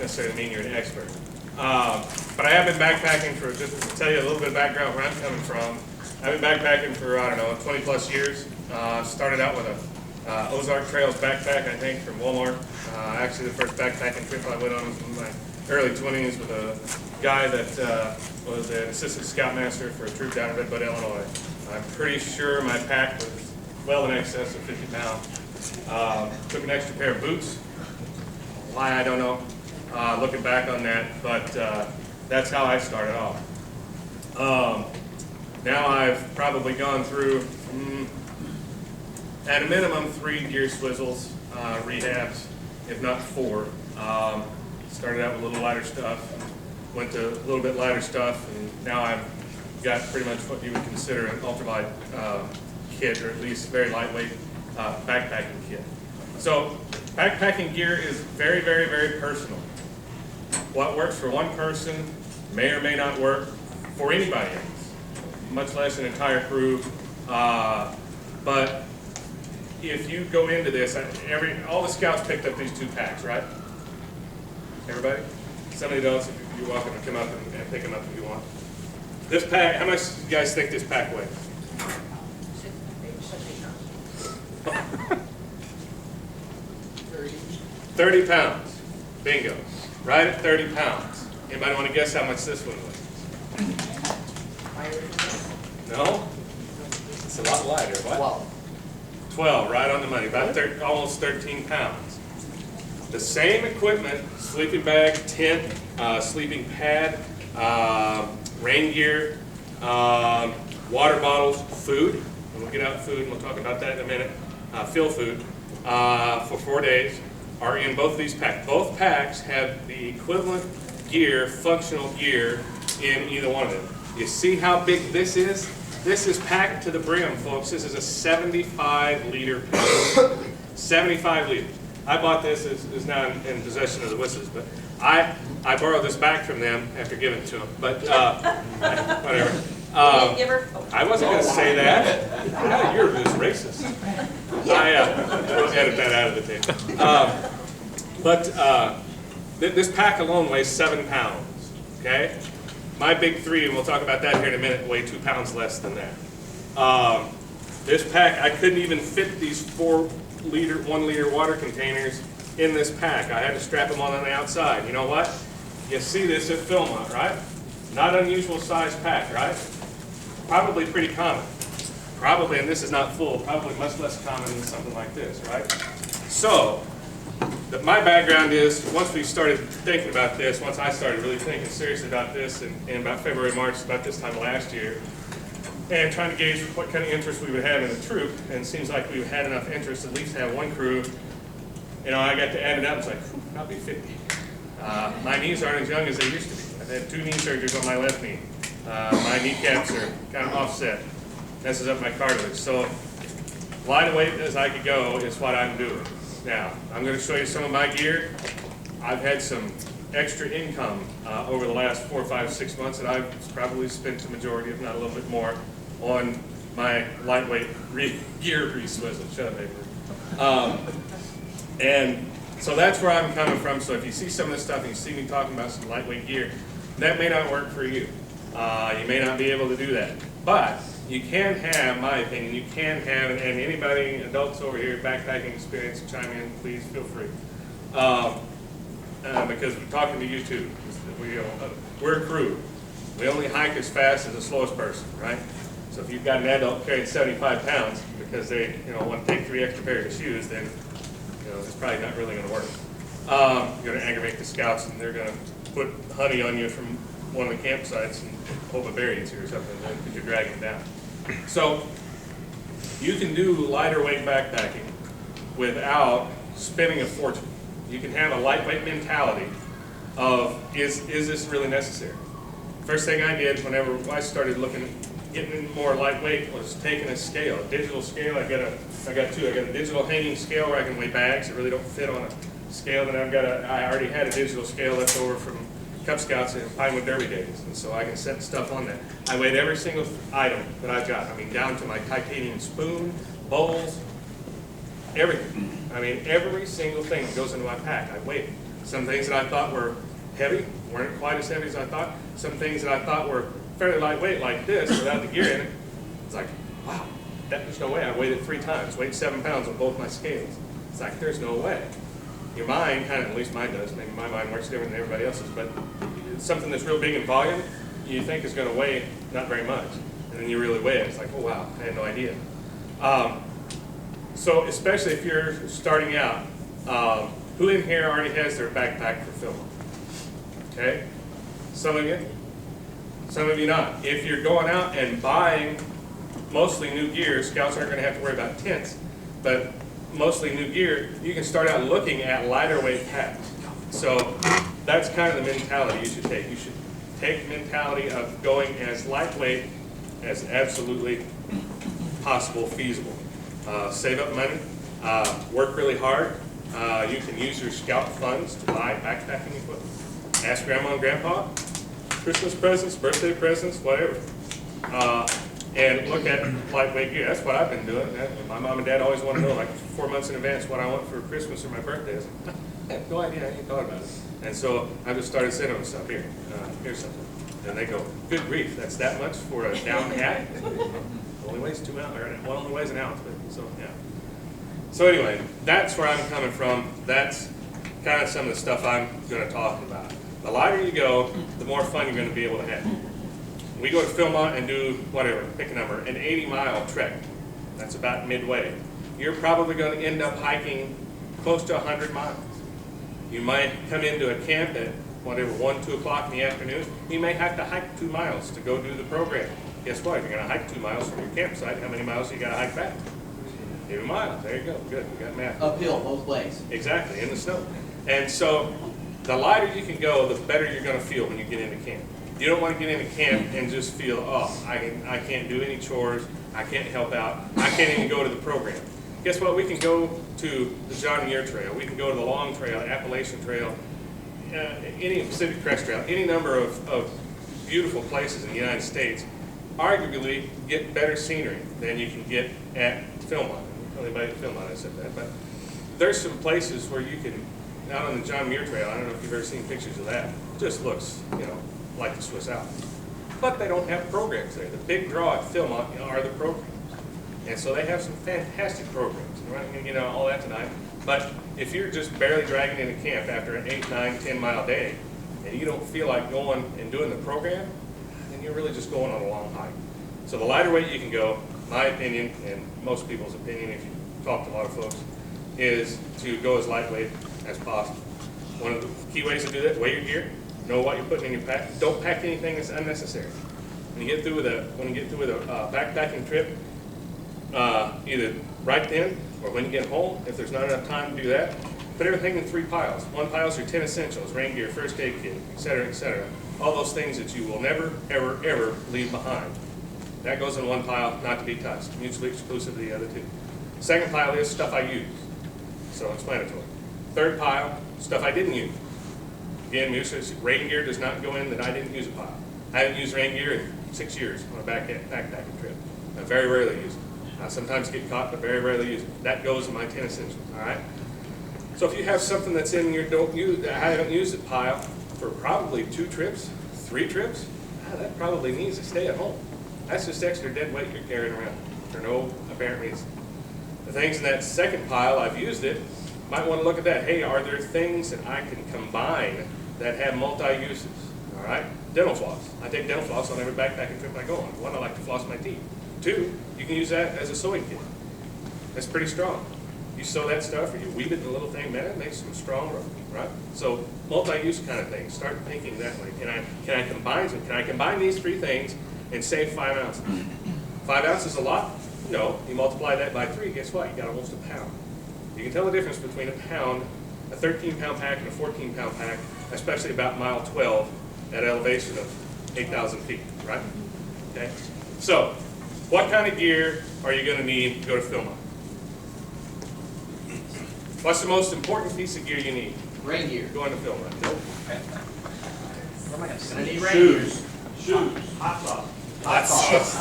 necessarily mean you're an expert. But I have been backpacking for, just to tell you a little bit of background where I'm coming from, I've been backpacking for, I don't know, 20 plus years. Started out with a Ozark Trails backpack, I think, from Walmart. Actually, the first backpacking trip I went on was in my early 20s with a guy that was an assistant scoutmaster for a troop down in Red Bud, Illinois. I'm pretty sure my pack was well in excess of 50 pounds. Took an extra pair of boots. Why, I don't know, looking back on that, but that's how I started off. Now I've probably gone through, at a minimum, 3 gear swizzles, rehabs, if not 4. Started out with a little lighter stuff, went to a little bit lighter stuff, and now I've got pretty much what you would consider an ultralight kit, or at least very lightweight backpacking kit. So backpacking gear is very, very, very personal. What works for one person may or may not work for anybody else, much less an entire crew. But if you go into this, all the scouts picked up these 2 packs, right? Everybody? Somebody else, if you're welcome to come up and pick them up if you want. This pack, how much do you guys think this pack weighs? 30 pounds. Bingo. Right at 30 pounds. Anybody want to guess how much this one weighs? No? It's a lot lighter. What? 12, right on the money. About almost 13 pounds. The same equipment, sleeping bag, tent, sleeping pad, rain gear, water bottles, food. And we'll get out food, and we'll talk about that in a minute. Fill food for 4 days are in both of these packs. Both packs have the equivalent gear, functional gear, in either one of them. You see how big this is? This is packed to the brim, folks. This is a 75-liter pack. 75 liters. I bought this, is now in possession of the Whistles, but I borrowed this back from them after giving it to them, but whatever. I wasn't going to say that. You're just racist. We'll edit that out of the tape. This pack alone weighs 7 pounds, okay? My big 3, and we'll talk about that here in a minute, weigh 2 pounds less than that. This pack, I couldn't even fit these 1-liter water containers in this pack. I had to strap them on the outside. You know what? You see this at Philmont, right? Not unusual size pack, right? Probably pretty common. Probably, and this is not full, probably much less common than something like this, right? So, my background is, once we started thinking about this, once I started really thinking seriously about this in about February, March, about this time last year, and trying to gauge what kind of interest we would have in the troop, and it seems like we had enough interest to at least have 1 crew. You know, I got to add it up, it's like, I'll be 50. My knees aren't as young as they used to be. I've had 2 knee surgeries on my left knee. My kneecaps are kind of offset. Messes up my cartilage. So, lightweight as I could go is what I'm doing. Now, I'm going to show you some of my gear. I've had some extra income over the last 4, 5, 6 months, and I've probably spent the majority, if not a little bit more, on my lightweight gear re-swizzle. Shut up, baby. And so that's where I'm coming from. So if you see some of this stuff and you see me talking about some lightweight gear, that may not work for you. You may not be able to do that. But you can have, my opinion, you can have, and anybody, adults over here, backpacking experience, chime in, please feel free. Because we're talking to you too. We're a crew. We only hike as fast as the slowest person, right? So if you've got an adult carrying 75 pounds because they want to take 3 extra pairs of shoes, then it's probably not really going to work. You're going to aggravate the scouts, and they're going to put honey on you from one of the campsites and hope a bear eats you or something because you're dragging it down. So you can do lighter weight backpacking without spending a fortune. You can have a lightweight mentality of, is this really necessary? First thing I did whenever I started getting more lightweight was taking a scale, a digital scale. I got 2. I got a digital hanging scale where I can weigh bags that really don't fit on a scale. Then I already had a digital scale left over from Cub Scouts and Pinewood Derby days, and so I can set stuff on that. I weighed every single item that I've got. I mean, down to my titanium spoon, bowls, everything. I mean, every single thing that goes into my pack, I weighed it. Some things that I thought were heavy weren't quite as heavy as I thought. Some things that I thought were fairly lightweight, like this, without the gear in it, it's like, wow, there's no way. I weighed it 3 times, weighed 7 pounds on both my scales. It's like, there's no way. Your mind, kind of, at least mine does, maybe my mind works different than everybody else's, but something that's real big in volume, you think is going to weigh not very much. And then you really weigh it, it's like, oh wow, I had no idea. So especially if you're starting out, who in here already has their backpack for Philmont? Okay? Some of you not. If you're going out and buying mostly new gear, scouts aren't going to have to worry about tents, but mostly new gear, you can start out looking at lighter weight packs. So that's kind of the mentality you should take. You should take the mentality of going as lightweight as absolutely possible, feasible. Save up money, work really hard. You can use your scout funds to buy backpacking equipment. Ask grandma and grandpa, Christmas presents, birthday presents, whatever. And look at lightweight gear. That's what I've been doing. My mom and dad always want to know, like 4 months in advance, what I want for Christmas or my birthday. I have no idea. I ain't thought about it. And so I just started sending them stuff. Here, here's something. And they go, good grief, that's that much for a down hat? Only weighs 2 ounces, or well, only weighs an ounce, but so yeah. So anyway, that's where I'm coming from. That's kind of some of the stuff I'm going to talk about. The lighter you go, the more fun you're going to be able to have. We go to Philmont and do whatever, pick a number, an 80-mile trek. That's about midway. You're probably going to end up hiking close to 100 miles. You might come into a camp at whatever, 1, 2 o'clock in the afternoon. You may have to hike 2 miles to go do the program. Guess what? If you're going to hike 2 miles from your campsite, how many miles you got to hike back? 80 miles. There you go. Good. You got math. Uphill both ways. Exactly, in the snow. And so the lighter you can go, the better you're going to feel when you get into camp. You don't want to get into camp and just feel, oh, I can't do any chores, I can't help out, I can't even go to the program. Guess what? We can go to the John Muir Trail, we can go to the Long Trail, Appalachian Trail, any Pacific Crest Trail, any number of beautiful places in the United States, arguably get better scenery than you can get at Philmont. Anybody at Philmont, I said that, but there's some places where you can, out on the John Muir Trail, I don't know if you've ever seen pictures of that, it just looks, like the Swiss Alps. But they don't have programs there. The big draw at Philmont are the programs. And so they have some fantastic programs. We're not going to get into all that tonight. But if you're just barely dragging into camp after an 8, 9, 10-mile day, and you don't feel like going and doing the program, then you're really just going on a long hike. So the lighter weight you can go, my opinion, and most people's opinion if you talk to a lot of folks, is to go as lightweight as possible. One of the key ways to do that, weigh your gear. Know what you're putting in your pack. Don't pack anything that's unnecessary. When you get through with a backpacking trip, either right then or when you get home, if there's not enough time to do that, put everything in 3 piles. 1 pile is your 10 essentials, rain gear, first aid kit, etc., etc. All those things that you will never, ever, ever leave behind. That goes in 1 pile, not to be touched, mutually exclusive of the other 2. Second pile is stuff I use, self-explanatory. Third pile, stuff I didn't use. Again, rain gear does not go in that I didn't use a pile. I haven't used rain gear in 6 years on a backpacking trip. I very rarely use it. I sometimes get caught, but very rarely use it. That goes in my 10 essentials, all right? So if you have something that's in your I haven't used it pile for probably 2 trips, 3 trips, that probably needs to stay at home. That's just extra dead weight you're carrying around for no apparent reason. The things in that second pile, I've used it, might want to look at that. Hey, are there things that I can combine that have multi-uses? All right? Dental floss. I take dental floss on every backpacking trip I go on. 1, I like to floss my teeth. 2, you can use that as a sewing kit. That's pretty strong. You sew that stuff or you weave it in a little thing, man, it makes some strong rope, right? So multi-use kind of things. Start thinking that way. Can I combine them? Can I combine these 3 things and save 5 ounces? 5 ounces a lot? No. You multiply that by 3, guess what? You got almost a pound. You can tell the difference between a pound, a 13-pound pack, and a 14-pound pack, especially about mile 12 at elevation of 8,000 feet, right? Okay. So, what kind of gear are you going to need to go to Philmont? What's the most important piece of gear you need? Rain gear. Going to Philmont. Nope. What am I going to say? I need rain gear. Shoes. Hot sauce.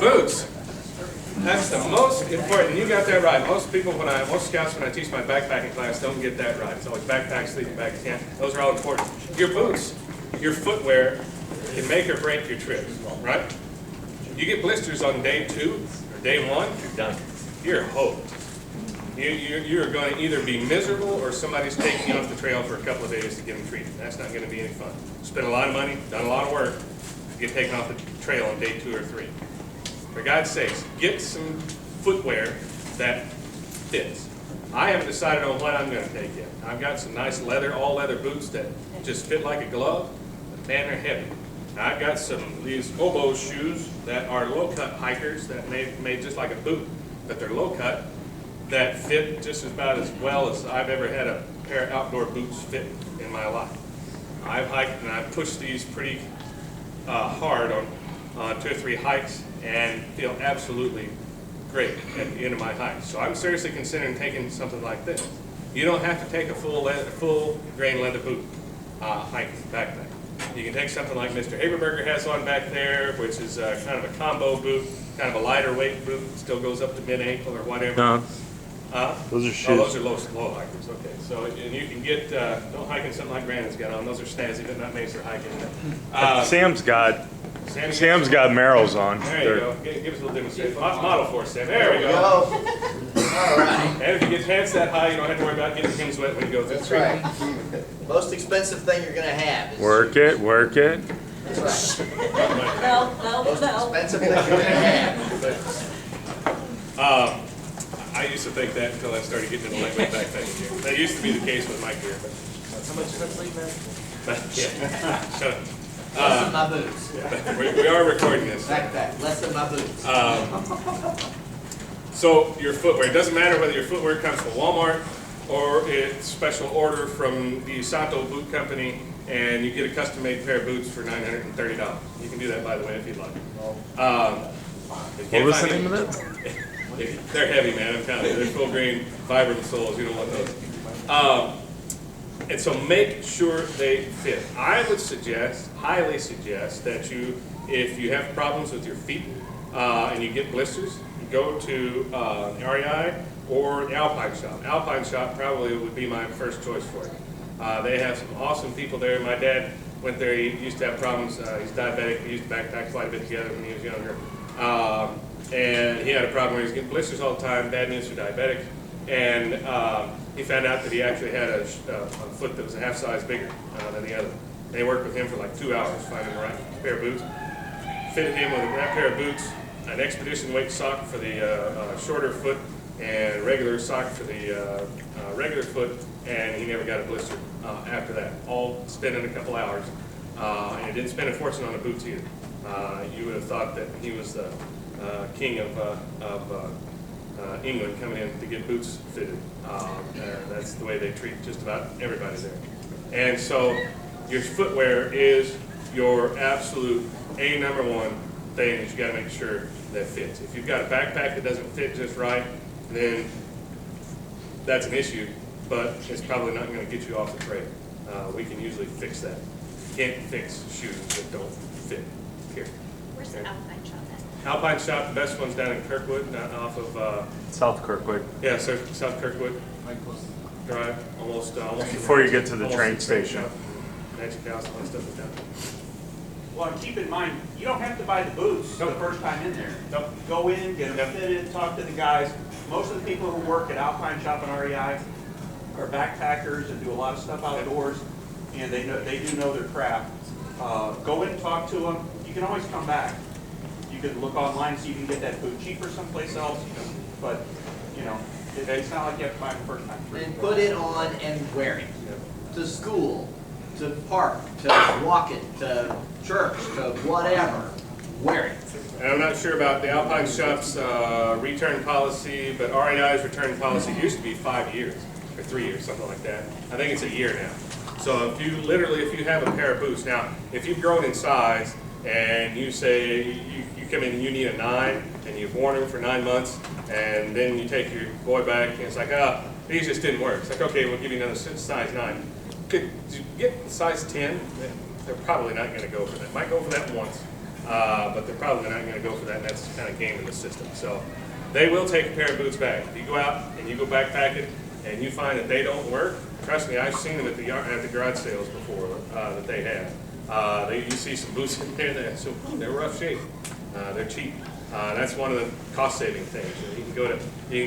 Boots. That's the most important. You got that right. Most people, most scouts, when I teach my backpacking class, don't get that right. It's always backpack, sleeping bag, tent. Those are all important. Your boots, your footwear can make or break your trip, right? You get blisters on day 2 or day 1, you're done. You're hoped. You're going to either be miserable or somebody's taking you off the trail for a couple of days to get them treated. That's not going to be any fun. Spend a lot of money, done a lot of work, get taken off the trail on day 2 or 3. For God's sakes, get some footwear that fits. I haven't decided on what I'm going to take yet. I've got some nice leather, all leather boots that just fit like a glove, but man, they're heavy. I've got these oboe shoes that are low-cut hikers that made just like a boot, but they're low-cut that fit just about as well as I've ever had a pair of outdoor boots fit in my life. I've hiked and I've pushed these pretty hard on 2 or 3 hikes and feel absolutely great at the end of my hike. So I'm seriously considering taking something like this. You don't have to take a full grain leather boot hiking backpack. You can take something like Mr. Haberberger has on back there, which is kind of a combo boot, kind of a lighter weight boot, still goes up to mid-ankle or whatever. No. Those are shoes. Oh, those are low hikers, okay. So, and you can get, don't hike in something like Brandon's got on, those are snazzy, but not made for hiking. Sam's got Merrells on. There you go, give us a little demonstration. Model for us, Sam, there we go. All right. And if you get pants that high, you don't have to worry about getting things wet when you go through the That's tree. right. Most expensive thing you're going to have is Work it, work it. That's right. No. Most expensive thing you're going to have. I used to think that until I started getting into lightweight backpacking gear. That used to be the case with my gear, but How much is that sleep, man? yeah. Shut up. Less than my boots. We are recording this. Backpack, less than my boots. So your footwear, it doesn't matter whether your footwear comes from Walmart or it's special order from the Sato Boot Company and you get a custom-made pair of boots for $930. You can do that, by the way, if you'd like. What was the name of it? They're heavy, man, I'm telling you. They're full grain, Vibram soles. You don't want those. And so make sure they fit. I would suggest, highly suggest, that if you have problems with your feet and you get blisters, you go to REI or the Alpine Shop. Alpine Shop probably would be my first choice for it. They have some awesome people there. My dad went there. He used to have problems. He's diabetic. We used to backpack quite a bit together when he was younger. And he had a problem where he was getting blisters all the time, bad news for diabetics. And he found out that he actually had a foot that was a half size bigger than the other. They worked with him for like 2 hours finding the right pair of boots. Fitted him with a right pair of boots, an expedition weight sock for the shorter foot, and regular sock for the regular foot, and he never got a blister after that. All spent in a couple hours. And he didn't spend a fortune on the boots either. You would have thought that he was the king of England coming in to get boots fitted. That's the way they treat just about everybody there. And so your footwear is your absolute #1 thing that you got to make sure that fits. If you've got a backpack that doesn't fit just right, then that's an issue, but it's probably not going to get you off the trail. We can usually fix that. You can't fix shoes that don't fit, period. Where's the Alpine Shop at? Alpine Shop, the best one's down in Kirkwood, not off of, South Kirkwood. yeah, South Kirkwood Drive, almost. Before you get to the train station. Magic House, all that stuff is down. Well, and keep in mind, you don't have to buy the boots the first time in there. Nope. Go in, get them fitted, talk to the guys. Most of the people who work at Alpine Shop and REI are backpackers and do a lot of stuff outdoors, and they do know their craft. Go in and talk to them. You can always come back. You can look online, see if you can get that boot cheaper someplace else, but, you know, it's not like you have to buy it the first time. And put it on and wear it. To school, to park, to walking, to church, to whatever. Wear it. And I'm not sure about the Alpine Shop's return policy, but REI's return policy used to be 5 years, or 3 years, something like that. I think it's a year now. So if you have a pair of boots, now, if you've grown in size, and you say you come in and you need a 9, and you've worn them for 9 months, and then you take your boy back, and it's like, these just didn't work. It's like, okay, we'll give you another size 9. Could you get size 10? They're probably not going to go for that. Might go for that once, but they're probably not going to go for that, and that's kind of game in the system. So they will take a pair of boots back. If you go out and you go backpacking and you find that they don't work, trust me, I've seen them at the garage sales before that they have. You see some boots in there that so they're rough shape. They're cheap. That's one of the cost-saving things. You can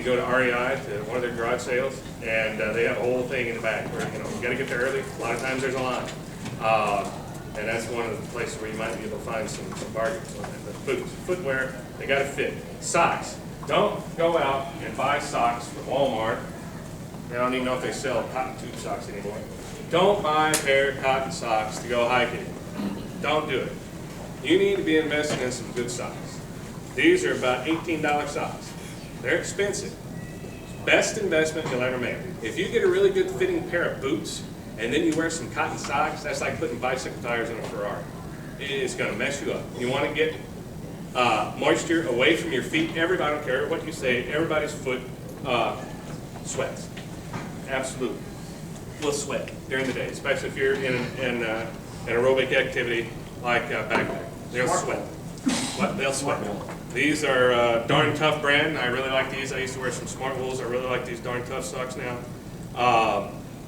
go to REI to one of their garage sales, and they have a whole thing in the back where you got to get there early. A lot of times there's a line, and that's one of the places where you might be able to find some bargains on it. But boots, footwear, they got to fit. Socks. Don't go out and buy socks from Walmart. I don't even know if they sell cotton tube socks anymore. Don't buy a pair of cotton socks to go hiking. Don't do it. You need to be investing in some good socks. These are about $18 socks. They're expensive. Best investment you'll ever make. If you get a really good fitting pair of boots and then you wear some cotton socks, that's like putting bicycle tires on a Ferrari. It's going to mess you up. You want to get moisture away from your feet. Everybody, I don't care what you say, everybody's foot sweats. Absolutely. Will sweat during the day, especially if you're in an aerobic activity like backpack. They'll sweat. What? They'll sweat. These are darn tough brand. I really like these. I used to wear some Smart Wools. I really like these darn tough socks now.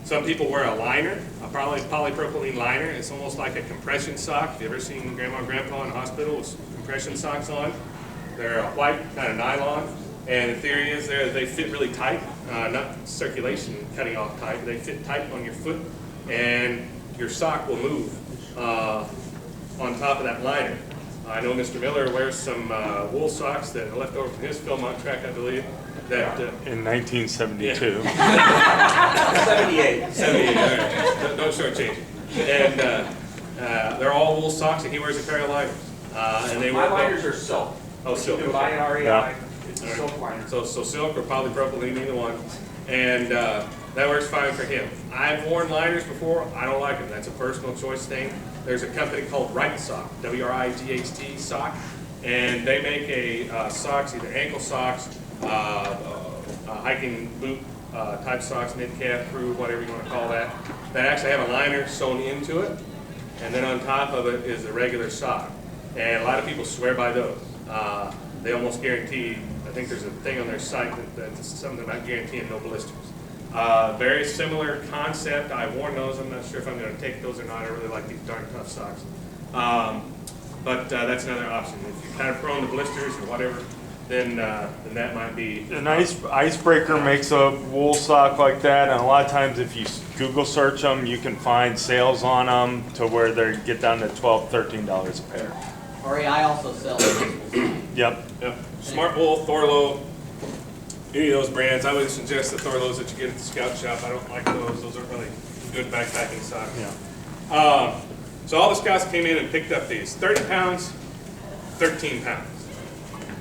Some people wear a liner, a polypropylene liner. It's almost like a compression sock. Have you ever seen Grandma and Grandpa in the hospital with compression socks on? They're white, kind of nylon. And the theory is they fit really tight, not circulation cutting off tight. They fit tight on your foot, and your sock will move on top of that liner. I know Mr. Miller wears some wool socks that are left over from his Philmont track, I believe. That In 1972. Yeah. 78. 78, all right. Don't shortchange it. And they're all wool socks, and he wears a pair of liners. And they My work liners are silk. Oh, silk. You can buy an REI. Yeah. It's a silk liner. So silk or polypropylene, either one. And that works fine for him. I've worn liners before. I don't like them. That's a personal choice thing. There's a company called Right Sock, W-R-I-G-H-T sock, and they make a socks, either ankle socks, hiking boot type socks, mid-calf, crew, whatever you want to call that, that actually have a liner sewn into it, and then on top of it is a regular sock. And a lot of people swear by those. They almost guarantee, I think there's a thing on their site that's something about guaranteeing no blisters. Very similar concept. I've worn those. I'm not sure if I'm going to take those or not. I really like these darn tough socks. But that's another option. If you're kind of prone to blisters or whatever, then that might be. An icebreaker makes a wool sock like that, and a lot of times if you Google search them, you can find sales on them to where they get down to $12, $13 a pair. REI also sells invisible. Yep. Yep. Smart Wool, Thorlo, any of those brands. I would suggest the Thorlos that you get at the Scout Shop. I don't like those. Those aren't really good backpacking socks. Yeah. So all the Scouts came in and picked up these. 30 pounds, 13 pounds.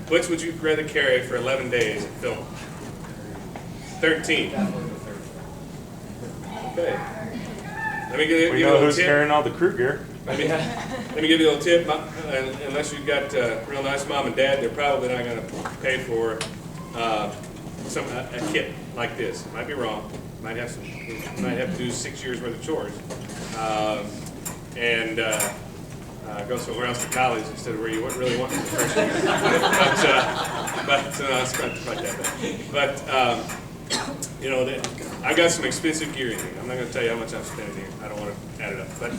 Which would you rather carry for 11 days at Philmont? 13. Okay. Let me give We you a know little who's tip. carrying all the crew gear. Let me give you a little tip. Unless you've got a real nice mom and dad, they're probably not going to pay for a kit like this. Might be wrong. Might have to do 6 years worth of chores, and go somewhere else to college instead of where you really want to the first year. But it's not quite that bad. But I've got some expensive gear in here. I'm not going to tell you how much I've spent in here. I don't want to add it up. But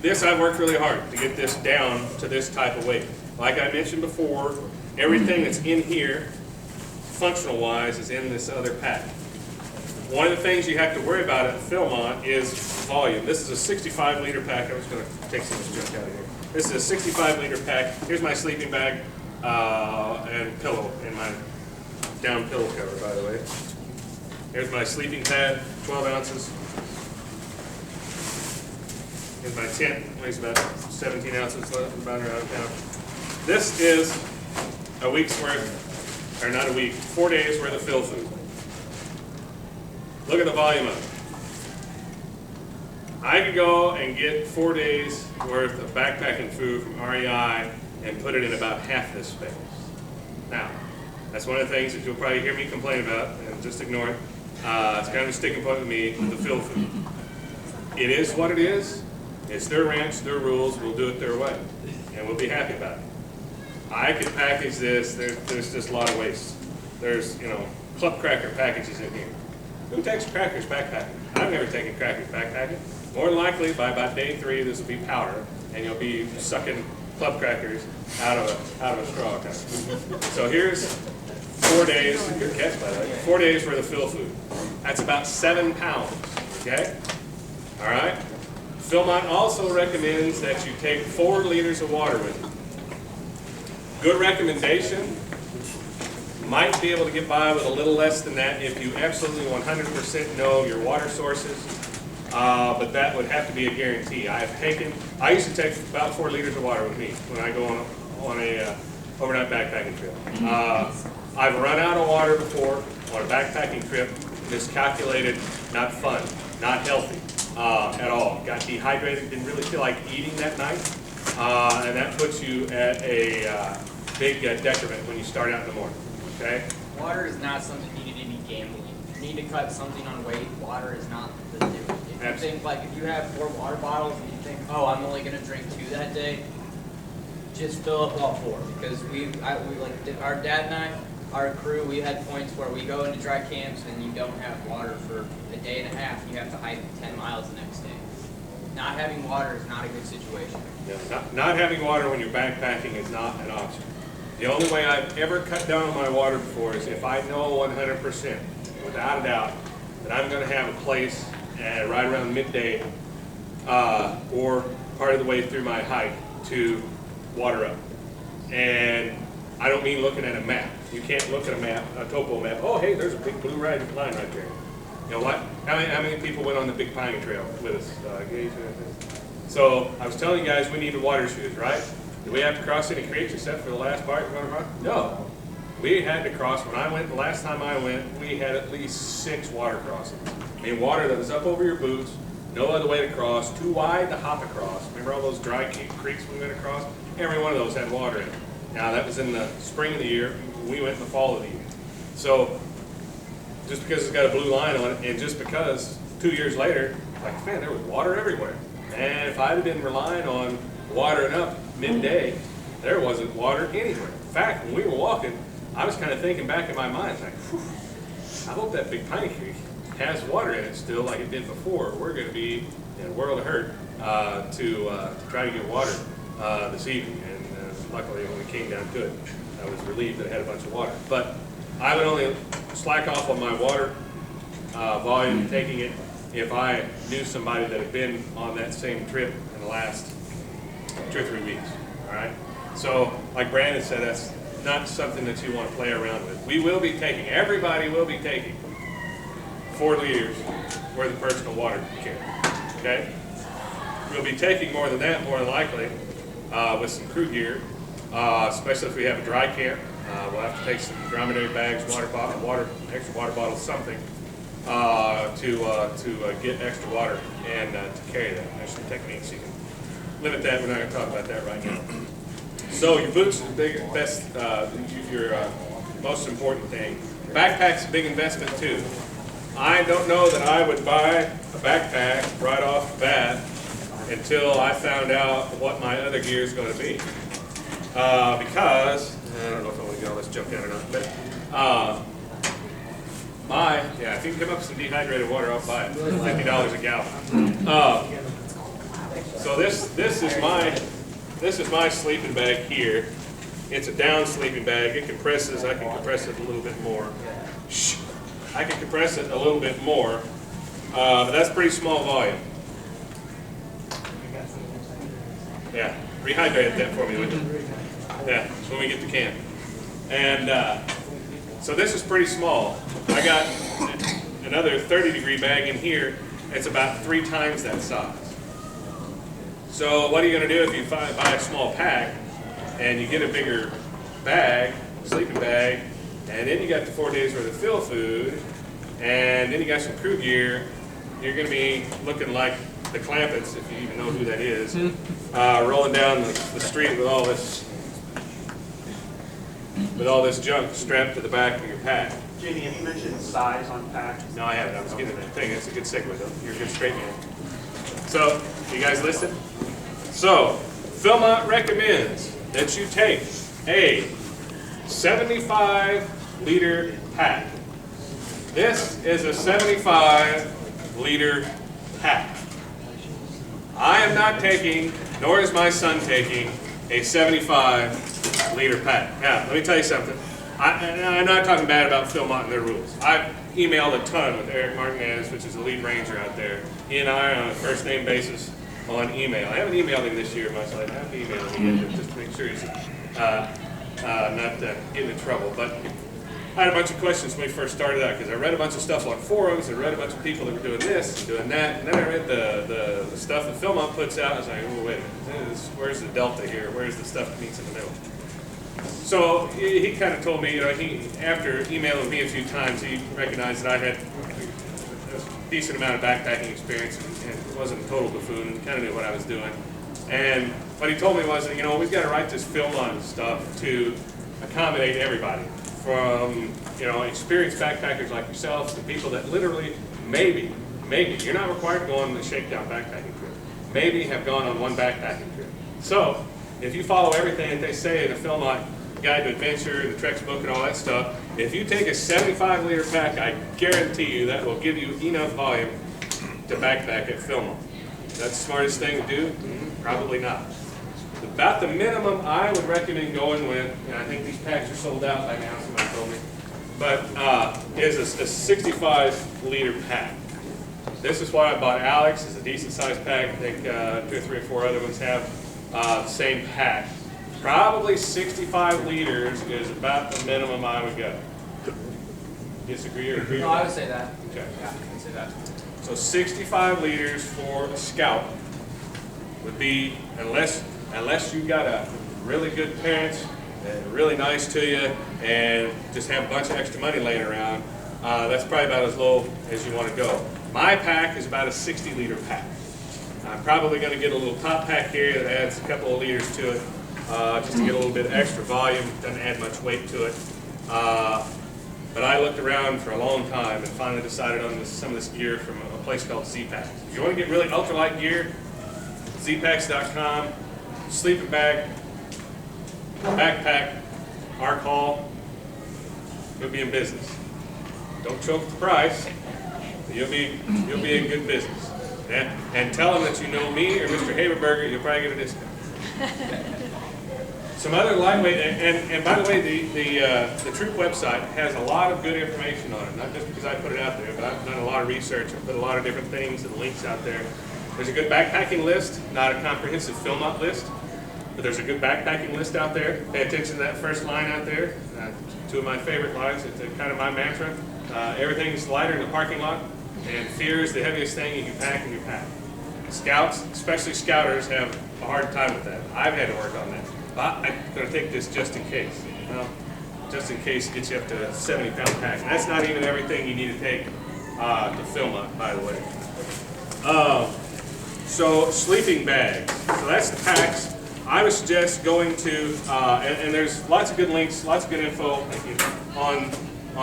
this I've worked really hard to get this down to this type of weight. Like I mentioned before, everything that's in here, functional-wise, is in this other pack. One of the things you have to worry about at Philmont is volume. This is a 65-liter pack. I was going to take some of this junk out of here. This is a 65-liter pack. Here's my sleeping bag and pillow in my down pillow cover, by the way. Here's my sleeping pad, 12 ounces. Here's my tent, weighs about 17 ounces, about around a pound. This is a week's worth, or not a week, 4 days worth of fill food. Look at the volume of it. I could go and get 4 days worth of backpacking food from REI and put it in about half this space. Now, that's one of the things that you'll probably hear me complain about, and just ignore it. It's kind of a sticking point with me with the fill food. It is what it is. It's their ranch, their rules. We'll do it their way, and we'll be happy about it. I could package this, there's just a lot of waste. There's, you know, club cracker packages in here. Who takes crackers backpacking? I've never taken crackers backpacking. More than likely, by about day 3, this will be powder, and you'll be sucking club crackers out of a straw cup. So here's 4 days, good catch by the way, 4 days worth of fill food. That's about 7 pounds, okay? All right? Philmont also recommends that you take 4 liters of water with you. Good recommendation. Might be able to get by with a little less than that if you absolutely 100% know your water sources, but that would have to be a guarantee. I used to take about 4 liters of water with me when I go on a overnight backpacking trip. I've run out of water before on a backpacking trip, miscalculated, not fun, not healthy at all. Got dehydrated, didn't really feel like eating that night, and that puts you at a big detriment when you start out in the morning. Okay? Water is not something you need to be gambling. If you need to cut something on weight, water is not the do. If you think, like, if you have 4 water bottles and you think, oh, I'm only going to drink 2 that day, just fill up all 4. Because our dad and I, our crew, we had points where we go into dry camps and you don't have water for a day and a half. You have to hike 10 miles the next day. Not having water is not a good situation. Yeah, not having water when you're backpacking is not an option. The only way I've ever cut down on my water before is if I know 100%, without a doubt, that I'm going to have a place right around midday or part of the way through my hike to water up. And I don't mean looking at a map. You can't look at a map, a topo map. Oh, hey, there's a big blue line right there. You know what? How many people went on the Big Pine Trail with us? Gage? So I was telling you guys we needed water shoes, right? Did we have to cross any creeks except for the last part we're going to run? No. We had to cross, when I went, the last time I went, we had at least 6 water crossings. I mean, water that was up over your boots, no other way to cross, too wide to hop across. Remember all those dry creeks we went across? Every one of those had water in it. Now, that was in the spring of the year. We went in the fall of the year. So, just because it's got a blue line on it, and just because 2 years later, like, man, there was water everywhere. And if I'd have been relying on watering up midday, there wasn't water anywhere. In fact, when we were walking, I was kind of thinking back in my mind, like, whew, I hope that Big Pine Creek has water in it still like it did before. We're going to be in a world of hurt to try to get water this evening. And luckily, when we came down to it, I was relieved that it had a bunch of water. But I would only slack off on my water volume, taking it, if I knew somebody that had been on that same trip in the last 2 or 3 weeks, all right? So, like Brandon said, that's not something that you want to play around with. We will be taking, everybody will be taking 4 liters worth of personal water care, okay? We'll be taking more than that, more than likely, with some crew gear, especially if we have a dry camp. We'll have to take some dromedary bags, extra water bottles, something, to get extra water and to carry that. There's some techniques you can limit that. We're not going to talk about that right now. So your boots is the best, your most important thing. Backpack's a big investment too. I don't know that I would buy a backpack right off the bat until I found out what my other gear is going to be. Because, I don't know if I want to get all this junk out or not, but if you can come up with some dehydrated water, I'll buy it. $50 a gallon. So this is my sleeping bag here. It's a down sleeping bag. It compresses. I can compress it a little bit more. I can compress it a little bit more, but that's pretty small volume. Yeah, rehydrate that for me, would you? Yeah, when we get to camp. And so this is pretty small. I got another 30-degree bag in here. It's about 3 times that size. So what are you going to do if you buy a small pack and you get a bigger bag, sleeping bag, and then you got the 4 days worth of fill food, and then you got some crew gear? You're going to be looking like the Clampets, if you even know who that is, rolling down the street with all this junk strapped to the back of your pack. Jamie, have you mentioned size on pack? No, I haven't. I was getting that thing. It's a good segue, though. You're a good straight man. So, you guys listen? So, Philmont recommends that you take a 75-liter pack. This is a 75-liter pack. I am not taking, nor is my son taking, a 75-liter pack. Now, let me tell you something. I'm not talking bad about Philmont and their rules. I've emailed a ton with Eric Martinez, which is the lead ranger out there. He and I are on a first name basis on email. I haven't emailed him this year much. I have to email him again just to make sure he's not getting in trouble. But I had a bunch of questions when we first started out because I read a bunch of stuff on forums. I read a bunch of people that were doing this and doing that. And then I read the stuff that Philmont puts out. I was like, oh, wait a minute. Where's the delta here? Where's the stuff that meets in the middle? So he kind of told me, you know, after emailing me a few times, he recognized that I had a decent amount of backpacking experience and wasn't a total buffoon and kind of knew what I was doing. And what he told me was, you know, we've got to write this Philmont stuff to accommodate everybody, from, you know, experienced backpackers like yourself to people that literally maybe, you're not required to go on the shakedown backpacking trip, maybe have gone on one backpacking trip. So if you follow everything that they say in the Philmont Guide to Adventure, the Trex book and all that stuff, if you take a 75-liter pack, I guarantee you that will give you enough volume to backpack at Philmont. Is that the smartest thing to do? Probably not. About the minimum I would recommend going with, and I think these packs are sold out by now, somebody told me, but is a 65-liter pack. This is why I bought Alex. It's a decent sized pack. I think 2 or 3 or 4 other ones have the same pack. Probably 65 liters is about the minimum I would go. Disagree or agree? No, I would say that. Okay. Yeah, I would say that. So 65 liters for a Scout would be, unless you got a really good parents that are really nice to you and just have a bunch of extra money laying around, that's probably about as low as you want to go. My pack is about a 60-liter pack. I'm probably going to get a little top pack here that adds a couple of liters to it, just to get a little bit extra volume. Doesn't add much weight to it. But I looked around for a long time and finally decided on some of this gear from a place called Z-Packs. If you want to get really ultralight gear, zpacks.com, sleeping bag, backpack, our call, you'll be in business. Don't choke the price, but you'll be in good business. And tell them that you know me or Mr. Haberberger, you'll probably get a discount. Some other lightweight, and by the way, the Troop website has a lot of good information on it, not just because I put it out there, but I've done a lot of research and put a lot of different things and links out there. There's a good backpacking list, not a comprehensive Philmont list, but there's a good backpacking list out there. Pay attention to that first line out there. 2 of my favorite lines, it's kind of my mantra. Everything's lighter in the parking lot, and fear is the heaviest thing you can pack in your pack. Scouts, especially scouters, have a hard time with that. I've had to work on that. But I'm going to take this just in case. Well, just in case gets you up to a 70-pound pack. And that's not even everything you need to take to Philmont, by the way. So sleeping bags. So that's the packs. I would suggest going to, and there's lots of good links, lots of good info on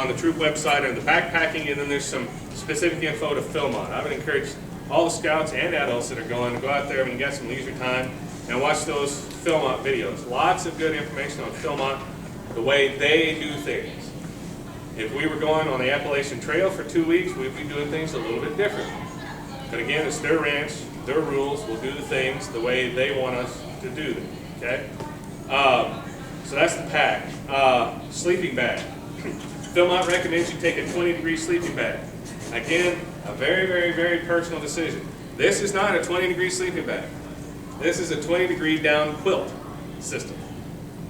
the Troop website and the backpacking, and then there's some specific info to Philmont. I would encourage all the scouts and adults that are going to go out there when you got some leisure time and watch those Philmont videos. Lots of good information on Philmont, the way they do things. If we were going on the Appalachian Trail for 2 weeks, we'd be doing things a little bit different. But again, it's their ranch, their rules. We'll do the things the way they want us to do them, okay? So that's the pack. Sleeping bag. Philmont recommends you take a 20-degree sleeping bag. Again, a very, very, very personal decision. This is not a 20-degree sleeping bag. This is a 20-degree down quilt system.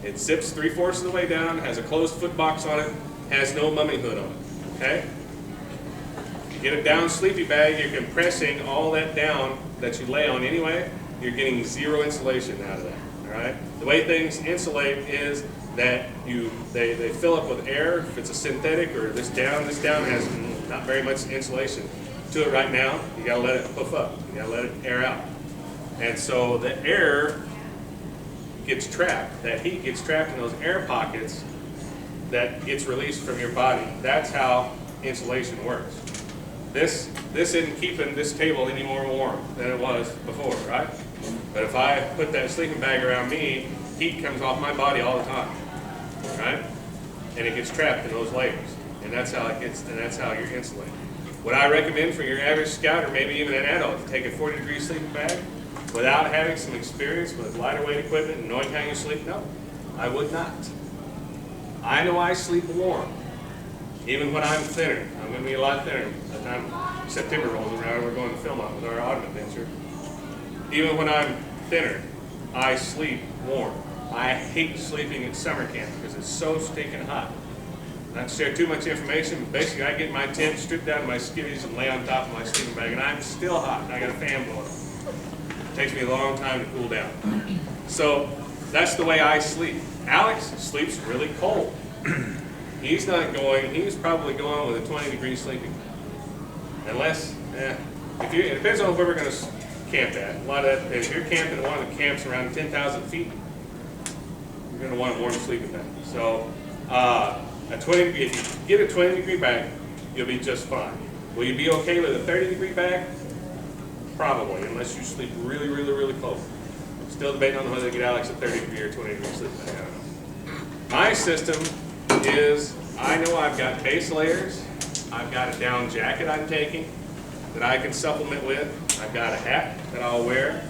It zips 3/4 of the way down, has a closed foot box on it, has no mummy hood on it, okay? You get a down sleeping bag, you're compressing all that down that you lay on anyway, you're getting zero insulation out of that, all right? The way things insulate is that they fill up with air, if it's a synthetic, or this down has not very much insulation to it right now. You gotta let it puff up, you gotta let it air out. And so the air gets trapped, that heat gets trapped in those air pockets that gets released from your body. That's how insulation works. This isn't keeping this table any more warm than it was before, right? But if I put that sleeping bag around me, heat comes off my body all the time. right? And it gets trapped in those layers, and that's how it gets, and that's how you're insulated. Would I recommend for your average scout, or maybe even an adult, to take a 40-degree sleeping bag without having some experience with lighter weight equipment and knowing how you sleep? No, I would not. I know I sleep warm, even when I'm thinner. I'm going to be a lot thinner by the time September rolls around and we're going to Philmont with our autumn adventure. Even when I'm thinner, I sleep warm. I hate sleeping at summer camp because it's so stinking hot. Not to share too much information, but basically I get in my tent, strip down my skivvies, and lay on top of my sleeping bag, and I'm still hot, and I got a fan blowing. It takes me a long time to cool down. So that's the way I sleep. Alex sleeps really cold. He's probably going with a 20-degree sleeping bag. Unless, it depends on where we're going to camp at. A lot of that, if you're camping at one of the camps around 10,000 feet, you're going to want a warm sleeping bag. So, if you get a 20-degree bag, you'll be just fine. Will you be okay with a 30-degree bag? Probably, unless you sleep really, really, really close. I'm still debating on whether to get Alex a 30-degree or 20-degree sleeping bag. I don't know. My system is, I know I've got base layers. I've got a down jacket I'm taking that I can supplement with. I've got a hat that I'll wear,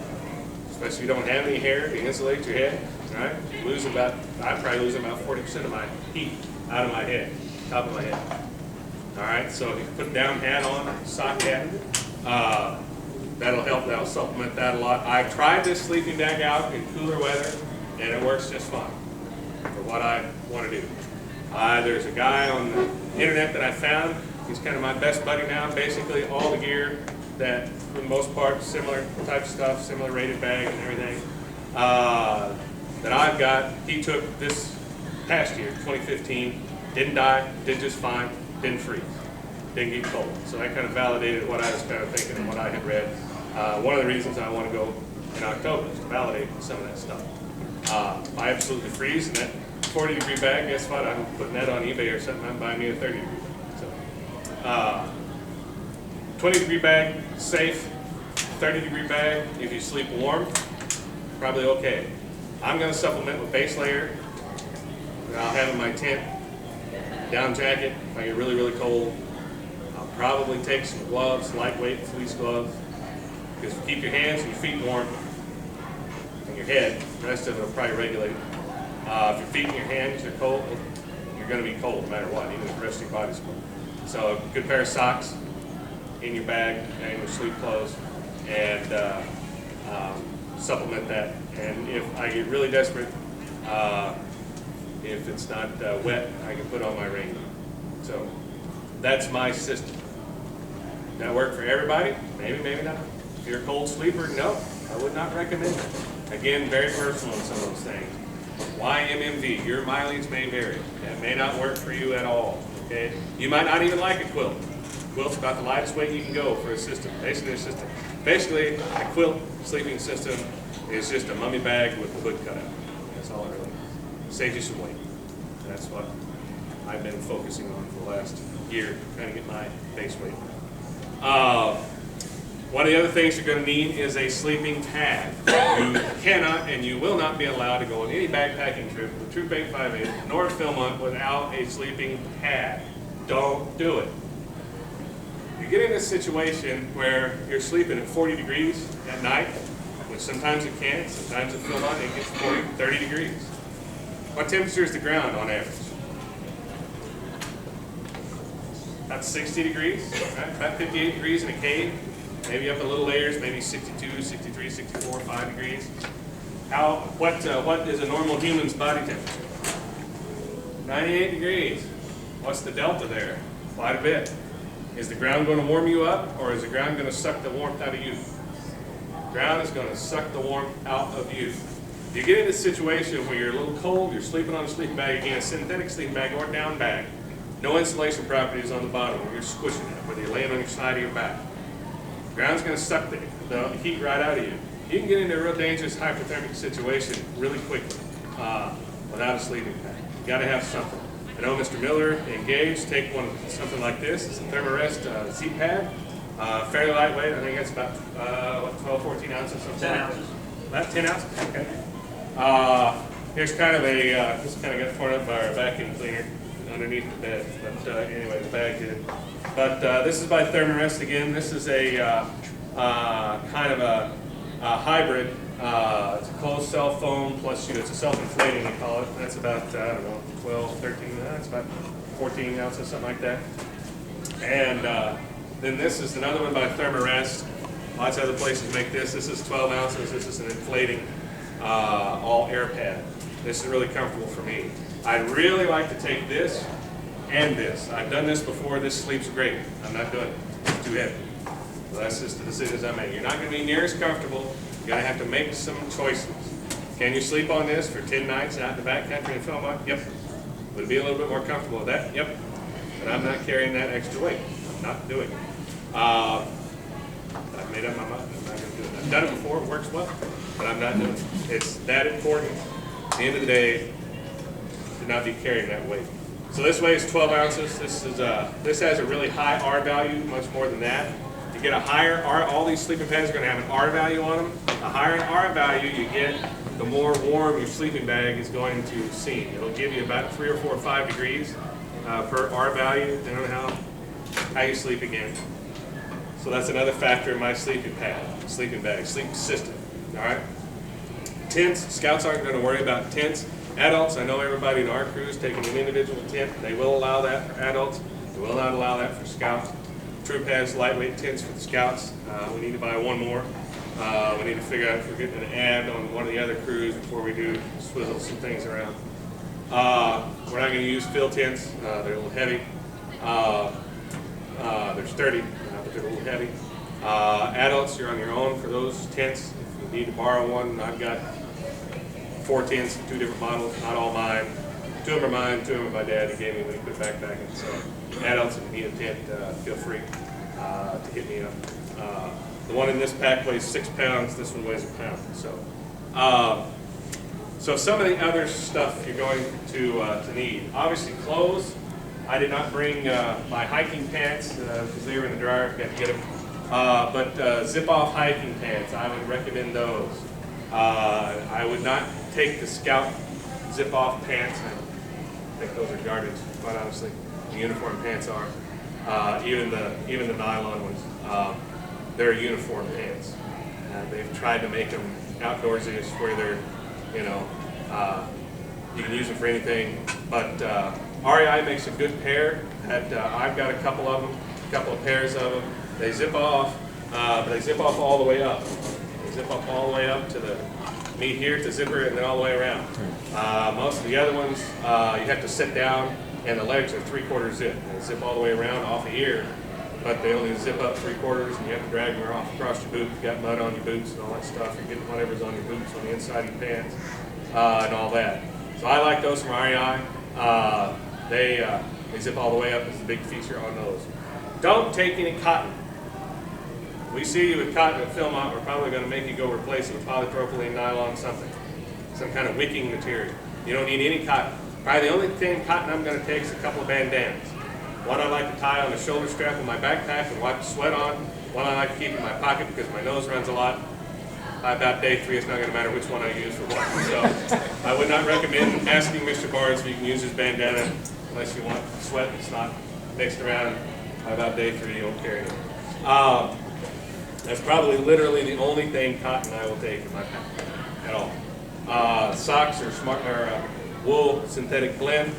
especially if you don't have any hair to insulate your head. Right? I probably lose about 40% of my heat out of my head, top of my head. All right, so if you put a down hat on, sock hat, that'll help. That'll supplement that a lot. I've tried this sleeping bag out in cooler weather, and it works just fine for what I want to do. There's a guy on the internet that I found. He's kind of my best buddy now. Basically, all the gear that, for the most part, similar type stuff, similar rated bag and everything. That I've got, he took this past year, 2015, didn't die, did just fine, didn't freeze, didn't get cold. So that kind of validated what I was kind of thinking and what I had read. One of the reasons I want to go in October is to validate some of that stuff. I absolutely freeze, and that 40-degree bag, guess what? I'm putting that on eBay or something, I'm buying me a 30-degree bag. So, 20-degree bag, safe. 30-degree bag, if you sleep warm, probably okay. I'm going to supplement with base layer that I'll have in my tent, down jacket if I get really, really cold. I'll probably take some gloves, lightweight fleece gloves, because if you keep your hands and your feet warm, and your head, the rest of it will probably regulate. If your feet and your hands are cold, you're going to be cold no matter what, even if the rest of your body's cold. So a good pair of socks in your bag and your sleep clothes, and supplement that. And if I get really desperate, if it's not wet, I can put on my rain gear. So that's my system. Does that work for everybody? Maybe, maybe not. If you're a cold sleeper, no, I would not recommend it. Again, very personal in some of those things. YMMV, your mileage may vary. That may not work for you at all. Okay, you might not even like a quilt. Quilt's about the lightest weight you can go for a system. Basically, a quilt sleeping system is just a mummy bag with the hood cut out. That's all it really is. Saves you some weight. That's what I've been focusing on for the last year, trying to get my base weight. One of the other things you're going to need is a sleeping pad. You cannot and you will not be allowed to go on any backpacking trip with Troop 858 nor Philmont without a sleeping pad. Don't do it. You get in a situation where you're sleeping at 40 degrees at night, which sometimes it can, sometimes at Philmont it gets 40, 30 degrees. What temperature is the ground on average? About 60 degrees, right? About 58 degrees in a cave. Maybe up a little layers, maybe 62, 63, 64, 5 degrees. What is a normal human's body temperature? 98 degrees. What's the delta there? Quite a bit. Is the ground going to warm you up, or is the ground going to suck the warmth out of you? The ground is going to suck the warmth out of you. You get in a situation where you're a little cold, you're sleeping on a sleeping bag, again, a synthetic sleeping bag or down bag. No insulation properties on the bottom where you're squishing it, whether you're laying on your side or your back. The ground's going to suck the heat right out of you. You can get into a real dangerous hypothermic situation really quickly without a sleeping bag. You got to have something. I know Mr. Miller engaged. Take something like this. It's a Thermarest seat pad. Fairly lightweight. I think it's about 12, 14 ounces. Something 10 like ounces. That. About 10 ounces. Okay. Here's kind of a, this kind of got torn up by our vacuum cleaner underneath the bed, but anyway, the bag did. But this is by Thermarest again. This is a kind of a hybrid. It's a closed cell foam plus it's a self-inflating, they call it. That's about, I don't know, 12, 13, that's about 14 ounces, something like that. And then this is another one by Thermarest. Lots of other places make this. This is 12 ounces. This is an inflating all air pad. This is really comfortable for me. I'd really like to take this and this. I've done this before. This sleeps great. I'm not doing it. It's too heavy. So that's just the decisions I make. You're not going to be near as comfortable. You're going to have to make some choices. Can you sleep on this for 10 nights out in the backcountry in Philmont? Yep. Would it be a little bit more comfortable with that? Yep. But I'm not carrying that extra weight. I'm not doing it. I've made up my mind. I'm not going to do it. I've done it before. It works well. But I'm not doing it. It's that important. At the end of the day, to not be carrying that weight. So this weighs 12 ounces. This has a really high R value, much more than that. You get a higher R, all these sleeping pads are going to have an R value on them. The higher an R value you get, the more warm your sleeping bag is going to seem. It'll give you about 3 or 4 or 5 degrees per R value, depending on how you sleep again. So that's another factor in my sleeping pad, sleeping bag, sleep system. All right. Tents, scouts aren't going to worry about tents. Adults, I know everybody in our crew is taking an individual tent. They will allow that for adults. They will not allow that for scouts. Troop has lightweight tents for the scouts. We need to buy one more. We need to figure out if we're getting an ad on one of the other crews before we do swizzle some things around. We're not going to use fill tents. They're a little heavy. They're sturdy, but they're a little heavy. Adults, you're on your own for those tents. If you need to borrow one, I've got 4 tents, 2 different models, not all mine. 2 of them are mine, 2 of them are my dad. He gave me when he quit backpacking. So adults, if you need a tent, feel free to hit me up. The one in this pack weighs 6 pounds. This one weighs 1 pound. So some of the other stuff you're going to need. Obviously clothes. I did not bring my hiking pants because they were in the dryer. I forgot to get them. But zip-off hiking pants, I would recommend those. I would not take the Scout zip-off pants. I think those are garbage, quite honestly. The uniform pants are. Even the nylon ones. They're uniform pants. They've tried to make them outdoorsy where they're, you can use them for anything. But REI makes a good pair. I've got a couple of them, a couple of pairs of them. They zip off, but they zip off all the way up. They zip up all the way up to the meet here to zipper and then all the way around. Most of the other ones, you have to sit down and the legs are 3/4 zip. They zip all the way around off of here, but they only zip up 3/4 and you have to drag them off across your boot. You've got mud on your boots and all that stuff. You're getting whatever's on your boots on the inside of your pants and all that. So I like those from REI. They zip all the way up is the big feature on those. Don't take any cotton. We see you with cotton at Philmont, we're probably going to make you go replace it with polypropylene, nylon, something. Some kind of wicking material. You don't need any cotton. Probably the only thing cotton I'm going to take is a couple of bandanas. One I like to tie on the shoulder strap of my backpack and wipe the sweat on. One I like to keep in my pocket because my nose runs a lot. By about day 3, it's not going to matter which one I use for what. So I would not recommend asking Mr. Barnes if you can use his bandana unless you want sweat that's not mixed around. By about day 3, you won't carry it. That's probably literally the only thing cotton I will take in my pack at all. Socks or wool synthetic blend.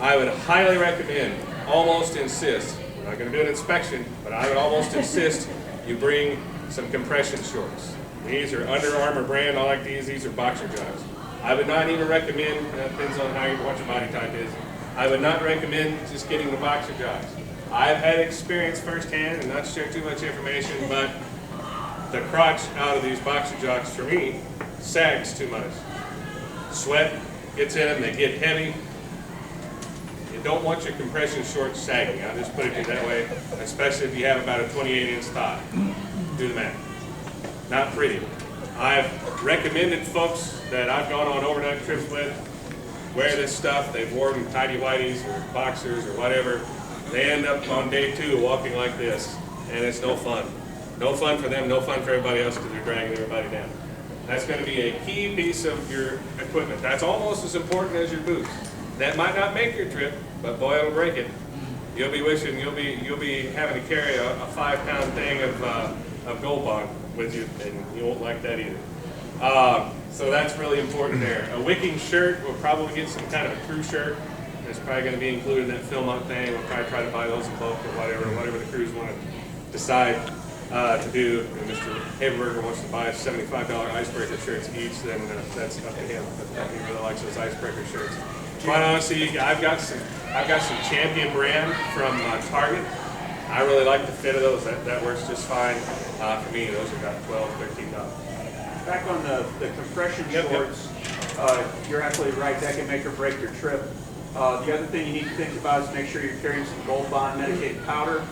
I would highly recommend, almost insist, we're not going to do an inspection, but I would almost insist you bring some compression shorts. These are Under Armour brand. I like these. These are boxer jogs. I would not even recommend, depends on what your body type is, I would not recommend just getting the boxer jogs. I've had experience firsthand, and not to share too much information, but the crotch out of these boxer jogs, for me, sags too much. Sweat gets in them, they get heavy. You don't want your compression shorts sagging, I'll just put it that way, especially if you have about a 28-inch thigh. Do the math. Not pretty. I've recommended folks that I've gone on overnight trips with, wear this stuff, they've worn tighty-whities or boxers or whatever. They end up on day 2 walking like this, and it's no fun. No fun for them, no fun for everybody else because they're dragging everybody down. That's going to be a key piece of your equipment. That's almost as important as your boots. That might not make your trip, but boy, it'll break it. You'll be wishing you'll be having to carry a 5-pound thing of Gold Bond with you, and you won't like that either. So that's really important there. A wicking shirt, we'll probably get some kind of a crew shirt. It's probably going to be included in that Philmont thing. We'll probably try to buy those in bulk or whatever the crews want to decide to do. And Mr. Haberberger wants to buy $75 icebreaker shirts each, then that's up to him. But he really likes those icebreaker shirts. Quite honestly, I've got some Champion brand from Target. I really like the fit of those. That works just fine for me. Those are about $12, $13. Back on the compression shorts, you're absolutely right. That can make or break your trip. The other thing you need to think about is make sure you're carrying some Gold Bond medicated powder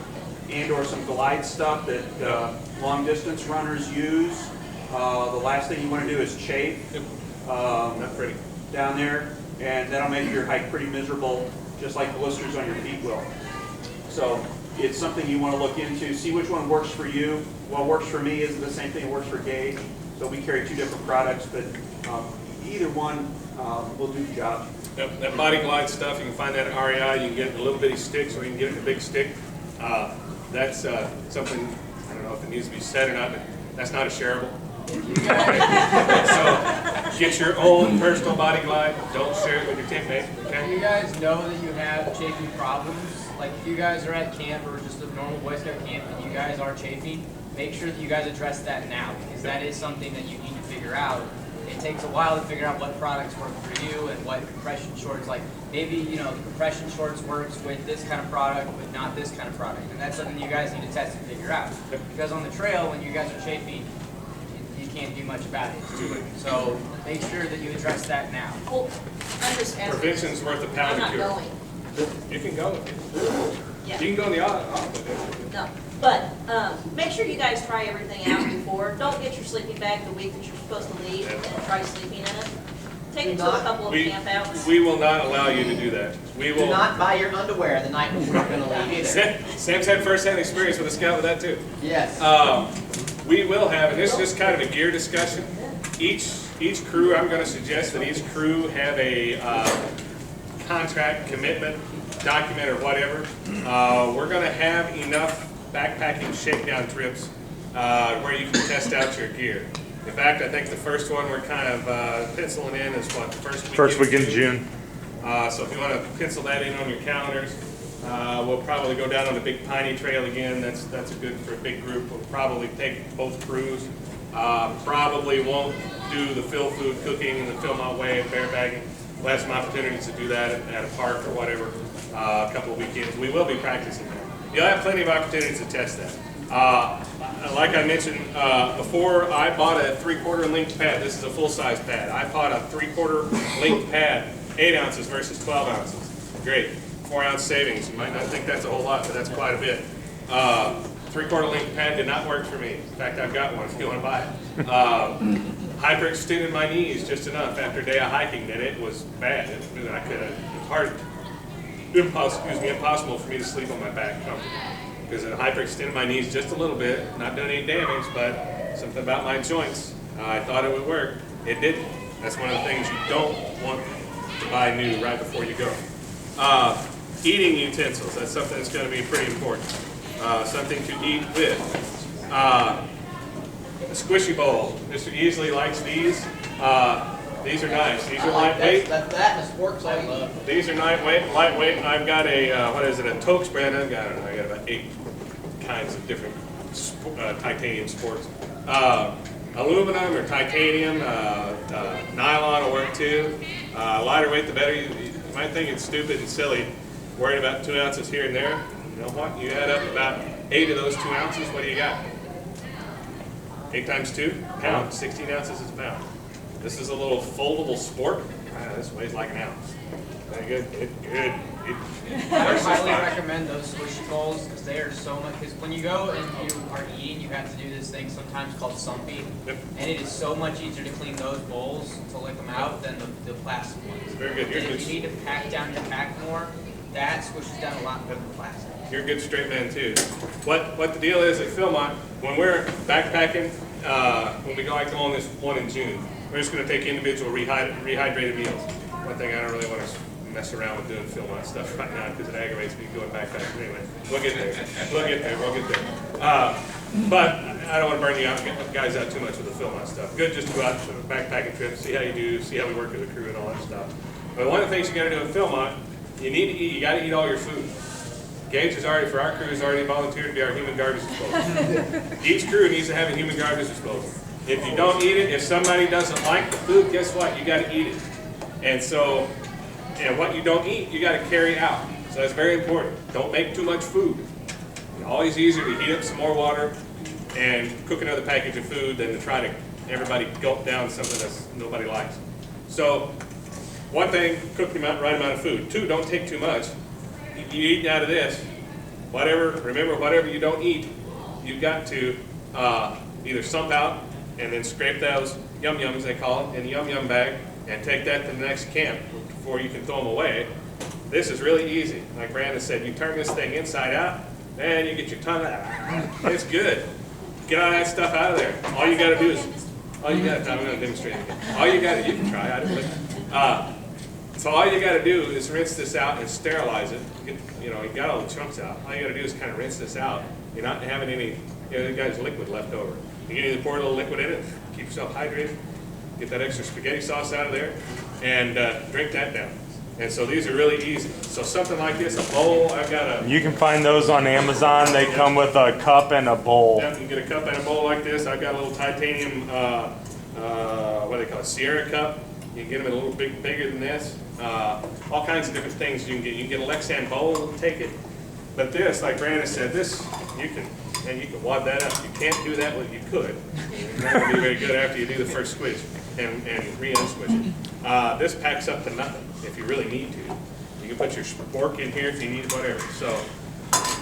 and or some Glide stuff that long distance runners use. The last thing you want to do is chafe Not pretty. down there, and that'll make your hike pretty miserable, just like blisters on your feet will. So it's something you want to look into, see which one works for you. What works for me isn't the same thing that works for Gage, so we carry 2 different products, but either one will do the job. That Body Glide stuff, you can find that at REI. You can get it in little bitty sticks, or you can get it in a big stick. That's something, I don't know if it needs to be said or not, but that's not a shareable. So get your own personal Body Glide. Don't share it with your teammate. If you guys know that you have chafing problems, like if you guys are at camp or just a normal Boy Scout camp and you guys are chafing, make sure that you guys address that now, because that is something that you need to figure out. It takes a while to figure out what products work for you and what compression shorts, like maybe, you know, the compression shorts works with this kind of product, but not this kind of product. And that's something you guys need to test and figure out. Because on the trail, when you guys are chafing, you can't do much about it. So make sure that you address that now. Well, I'm just asking. Prevention's worth a I'm pound of not cure. going. You can go. Yeah. You can go in the office. No, but make sure you guys try everything out before. Don't get your sleeping bag the week that you're supposed to leave and try sleeping in it. Take it to a couple of campouts. We will not allow you to do that. We Do will. not buy your underwear the night before you're going to leave either. Sam's had first-hand experience with a scout with that too. Yes. We will have, and this is just kind of a gear discussion. Each crew, I'm going to suggest that each crew have a contract, commitment, document, or whatever. We're going to have enough backpacking shakedown trips where you can test out your gear. In fact, I think the first one we're kind of penciling in is what, the First week in June. So if you want to pencil that in on your calendars, we'll probably go down on the Big Piney Trail again. That's a good for a big group. We'll probably take both crews. Probably won't do the Phil food cooking and the Philmont way and bear bagging. We'll have some opportunities to do that at a park or whatever, a couple of weekends. We will be practicing there. You'll have plenty of opportunities to test that. Like I mentioned before, I bought a 3/4 length pad. This is a full-size pad. I bought a 3/4 length pad, 8 ounces versus 12 ounces. Great, 4 ounce savings. You might not think that's a whole lot, but that's quite a bit. 3/4 length pad did not work for me. In fact, I've got one if you want to buy it. Hyperextended my knees just enough after a day of hiking that it was bad. Impossible for me to sleep on my back comfortably. Because it hyperextended my knees just a little bit, not doing any damage, but something about my joints. I thought it would work. It didn't. That's one of the things you don't want to buy new right before you go. Eating utensils, that's something that's going to be pretty important. Something to eat with. A squishy bowl. Mr. Easley likes these. These are nice. These are lightweight. That's that and the sports I love. These are lightweight. I've got a, a Tokes brand. I got about 8 kinds of different titanium sports. Aluminum or titanium, nylon will work too. Lighter weight, the better. You might think it's stupid and silly, worrying about 2 ounces here and there. You know what? You add up about 8 of those 2 ounces, what do you got? 8 times 2, pound. 16 ounces is a pound. This is a little foldable sport. This weighs like an ounce. Very good. Good. I would highly recommend those squishy bowls because they are so much. Because when you go and you are eating, you have to do this thing sometimes called sumping, and it is so much easier to clean those bowls to lick them out than the plastic ones. Very good. And if you need to pack down your pack more, that squishes down a lot more than plastic. You're a good straight man too. What the deal is at Philmont, when we're backpacking, when we go on this one in June, we're just gonna take individual rehydrated meals. One thing I don't really wanna mess around with doing Philmont stuff right now because it aggravates me going back. Anyway, we'll get there. We'll get there. But I don't want to burn you guys out too much with the Philmont stuff. Good just to go out for a backpacking trip, see how you do, see how we work as a crew and all that stuff. But one of the things you got to do in Philmont, you need to eat. You got to eat all your food. Gage has already, for our crew, has already volunteered to be our human garbage disposal. Each crew needs to have a human garbage disposal. If you don't eat it, if somebody doesn't like the food, guess what? You got to eat it. And so, what you don't eat, you got to carry out. So that's very important. Don't make too much food. It's always easier to heat up some more water and cook another package of food than to try to everybody gulp down something that nobody likes. So, one thing, cook the right amount of food. Two, don't take too much. You eat out of this, remember whatever you don't eat, you've got to either sump out and then scrape those yum-yums, they call it, in the yum-yum bag and take that to the next camp before you can throw them away. This is really easy. Like Brandon said, you turn this thing inside out, and you get your tongue out. It's good. Get all that stuff out of there. All you got to do is, I'm going to demonstrate it again. All you got to, you can try it. So all you got to do is rinse this out and sterilize it. You got all the chunks out. All you got to do is kind of rinse this out. You're not having any, you got liquid left over. You can either pour a little liquid in it, keep yourself hydrated, get that extra spaghetti sauce out of there, and drink that down. And so these are really easy. So something like this, a bowl, I've got a... You can find those on Amazon. They come with a cup and a bowl. Yeah, you can get a cup and a bowl like this. I've got a little titanium, what do they call it, Sierra cup. You can get them a little bigger than this. All kinds of different things you can get. You can get a Lexan bowl, take it. But this, like Brandon said, this, you can wad that up. You can't do that, you could. It's not going to be very good after you do the first squish and re-unsquish it. This packs up to nothing if you really need to. You can put your spork in here if you need whatever. So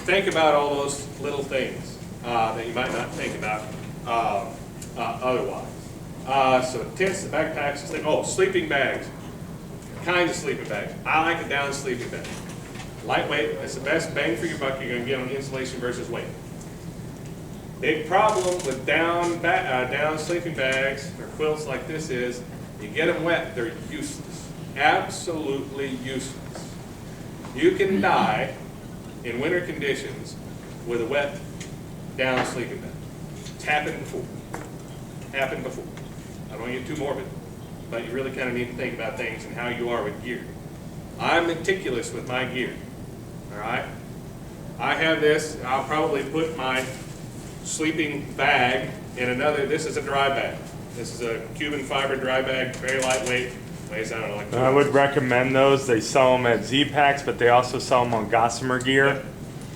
think about all those little things that you might not think about otherwise. So tents, the backpacks, sleeping bags. Kinds of sleeping bags. I like a down sleeping bag. Lightweight, it's the best bang for your buck you're going to get on insulation versus weight. Big problem with down sleeping bags or quilts like this is, you get them wet, they're useless. Absolutely useless. You can die in winter conditions with a wet down sleeping bag. It's happened before. I don't want to get too morbid, but you really kind of need to think about things and how you are with gear. I'm meticulous with my gear, all right? I have this, I'll probably put my sleeping bag in another, this is a dry bag. This is a Cuban fiber dry bag, very lightweight, weighs, I don't know, like 2 I would ounces. recommend those. They sell them at Z-Packs, but they also sell them on Gossamer gear. Yep.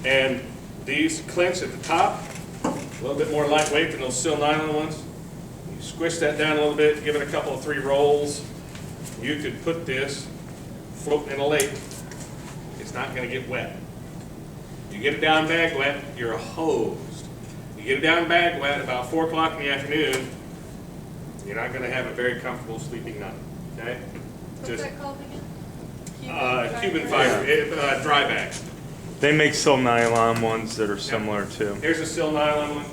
And these clinch at the top, a little bit more lightweight than those Sil nylon ones. You squish that down a little bit, give it a couple of 3 rolls. You could put this floating in a lake. It's not going to get wet. You get a down bag wet, you're hosed. You get a down bag wet about 4 o'clock in the afternoon, you're not going to have a very comfortable sleeping night. Okay? What's that called again? Cuban fiber, dry bag. They make Sil nylon ones that are similar too. Here's a Sil nylon one.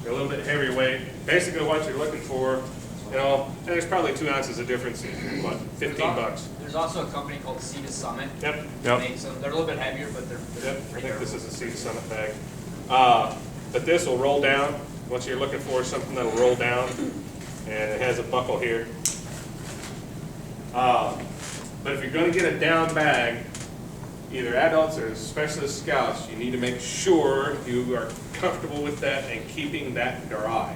They're a little bit heavier weight. Basically what you're looking for, and there's probably 2 ounces of difference in what, 15 bucks. There's also a company called Sea to Summit. Yep. Yep. Makes them. They're a little bit heavier, but they're Yep. I pretty think this durable. is a Sea to Summit bag. But this will roll down. What you're looking for is something that'll roll down, and it has a buckle here. But if you're going to get a down bag, either adults or specialist scouts, you need to make sure you are comfortable with that and keeping that dry.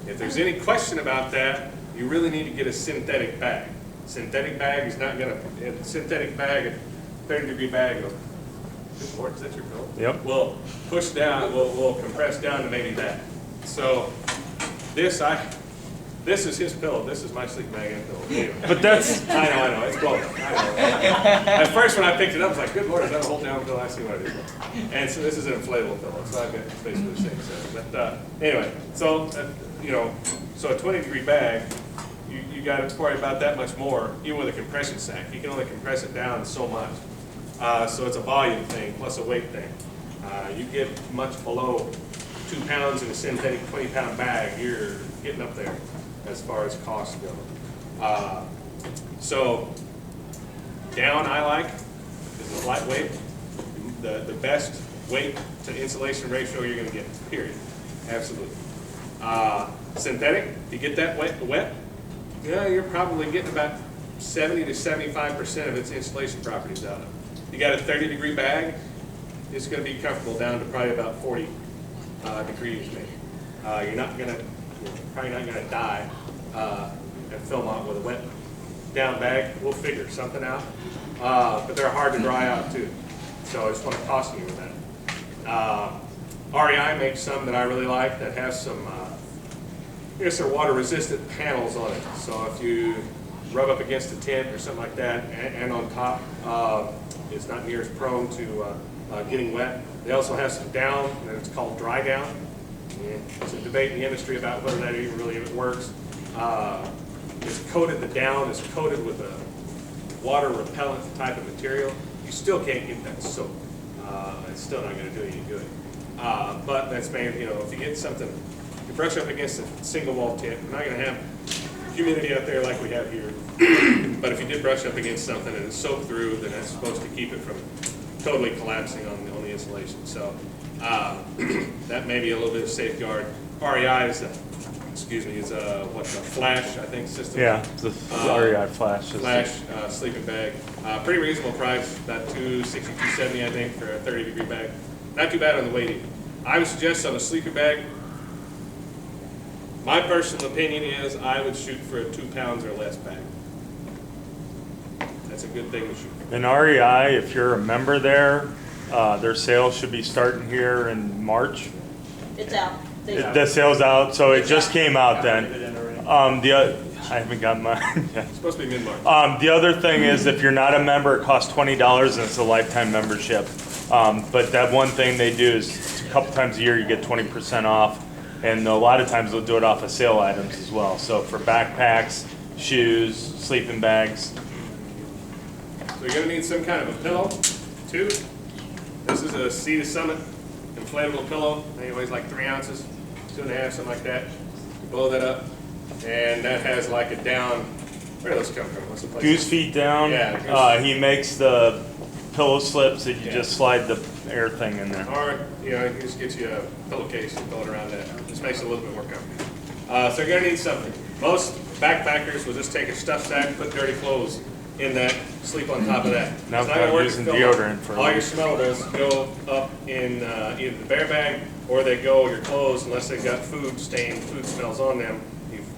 If there's any question about that, you really need to get a synthetic bag. Synthetic bag is not going to, synthetic bag, a 30-degree bag of, good Lord, is that your pillow? Yep. Will push down, will compress down to maybe that. So this is his pillow. This is my sleep bag and pillow. Anyway. But that's I know, it's both. I know. At first when I picked it up, I was like, good Lord, is that a hold down pillow? I see what it is. And so this is an inflatable pillow, so I've got basically the same set. But anyway, so, so a 20-degree bag, you got to worry about that much more, even with a compression sack. You can only compress it down so much. So it's a volume thing plus a weight thing. You get much below 2 pounds in a synthetic 20-pound bag, you're getting up there as far as costs go. So down I like is lightweight, the best weight to insulation ratio you're going to get, period. Absolutely. Synthetic, if you get that wet, yeah, you're probably getting about 70 to 75% of its insulation properties out of it. You got a 30-degree bag, it's going to be comfortable down to probably about 40 degrees maybe. You're probably not going to die at Philmont with a wet down bag. We'll figure something out. But they're hard to dry out too. So I just want to caution you with that. REI makes some that I really like that have some, I guess they're water resistant panels on it. So if you rub up against a tent or something like that and on top, it's not near as prone to getting wet. They also have some down, and it's called dry down. And there's a debate in the industry about whether that even really works. It's coated, the down is coated with a water repellent type of material. You still can't get that soap. It's still not going to do you any good. But that's made, if you get something, you brush up against a single wall tent, you're not going to have humidity out there like we have here. But if you did brush up against something and it's soaked through, then that's supposed to keep it from totally collapsing on the insulation. So that may be a little bit of safeguard. REI is what, the Flash, I think, system? Yeah, the REI Flash. Flash sleeping bag. Pretty reasonable price, about $260, $270, I think, for a 30-degree bag. Not too bad on the weight either. I would suggest on a sleeping bag, my personal opinion is I would shoot for a 2 pounds or less bag. That's a good thing to shoot for. And REI, if you're a member there, their sale should be starting here in March. It's out. The sale's out, so it just came out then. I haven't got mine. Yeah. It's supposed to be mid-March. The other thing is, if you're not a member, it costs $20 and it's a lifetime membership. But that one thing they do is a couple times a year you get 20% off, and a lot of times they'll do it off of sale items as well. So for backpacks, shoes, sleeping bags. So you're going to need some kind of a pillow, too. This is a Sea to Summit inflatable pillow. I think it weighs like 3 ounces, 2.5, something like that. You blow that up, and that has like a down. Where do those come from? What's the place? Goose feet down. Yeah. He makes the pillow slips that you just slide the air thing in there. Or, he just gets you a pillowcase and throw it around that. Just makes it a little bit more comfortable. So you're going to need something. Most backpackers will just take a stuff sack, put dirty clothes in that, sleep on top of that. Now It's not gonna I'm work using to fill deodorant for all your smellables go up in either the bear bag or they go your clothes unless they've got food smells on them.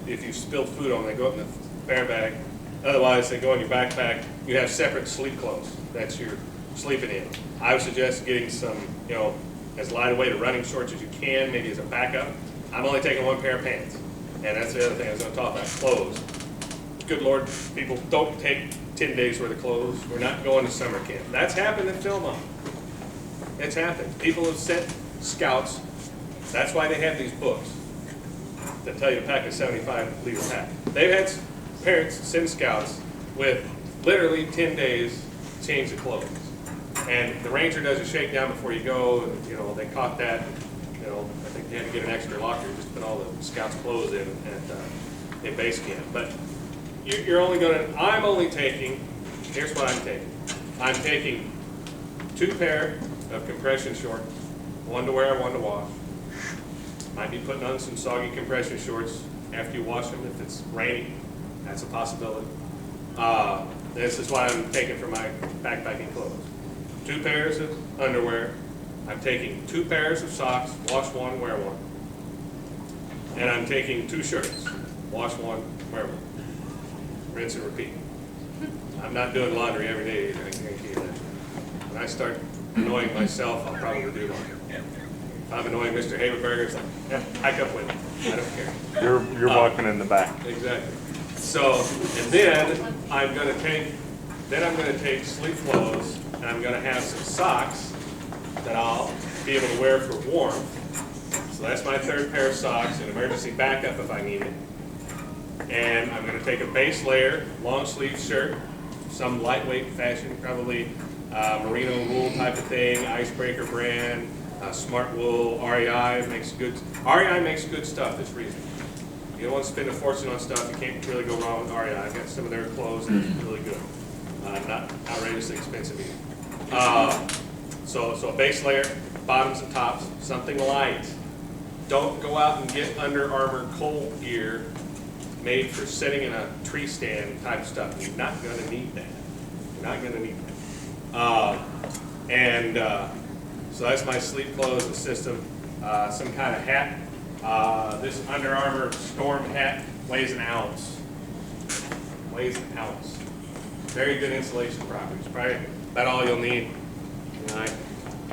If you spilled food on them, they go up in the bear bag. Otherwise, they go in your backpack. You have separate sleep clothes that you're sleeping in. I would suggest getting some, as lightweight of running shorts as you can, maybe as a backup. I'm only taking 1 pair of pants. And that's the other thing I was going to talk about, clothes. Good Lord, people, don't take 10 days worth of clothes. We're not going to summer camp. That's happened in Philmont. It's happened. People have sent scouts. That's why they have these books that tell you to pack a 75-liter pack. They've had parents send scouts with literally 10 days to change the clothes. And the ranger does a shakedown before you go, and they caught that. I think they had to get an extra locker just to put all the scouts' clothes in base camp. But I'm only taking, here's what I'm taking. I'm taking 2 pair of compression shorts, 1 to wear, 1 to wash. Might be putting on some soggy compression shorts after you wash them if it's raining. That's a possibility. This is what I'm taking for my backpacking clothes. 2 pairs of underwear. I'm taking 2 pairs of socks, wash 1, wear 1. And I'm taking 2 shirts, wash 1, wear 1. Rinse and repeat. I'm not doing laundry every day either, I guarantee you that. When I start annoying myself, I'll probably do laundry. If I'm annoying Mr. Haberberger, it's like, yeah, hike up with me. I don't care. You're walking in the back. Exactly. So, and then I'm going to take sleep clothes, and I'm going to have some socks that I'll be able to wear for warmth. So that's my 3rd pair of socks, an emergency backup if I need it. And I'm going to take a base layer, long sleeve shirt, some lightweight fashion, probably merino wool type of thing, icebreaker brand, Smart Wool, REI makes good stuff this reason. You don't want to spend a fortune on stuff, you can't really go wrong with REI. I've got some of their clothes that's really good. Not outrageously expensive either. So a base layer, bottoms and tops, something light. Don't go out and get Under Armour cold gear made for sitting in a tree stand type stuff. You're not going to need that. You're not going to need that. So that's my sleep clothes and system. Some kind of hat. This Under Armour Storm hat weighs an ounce. Weighs an ounce. Very good insulation properties. Probably about all you'll need.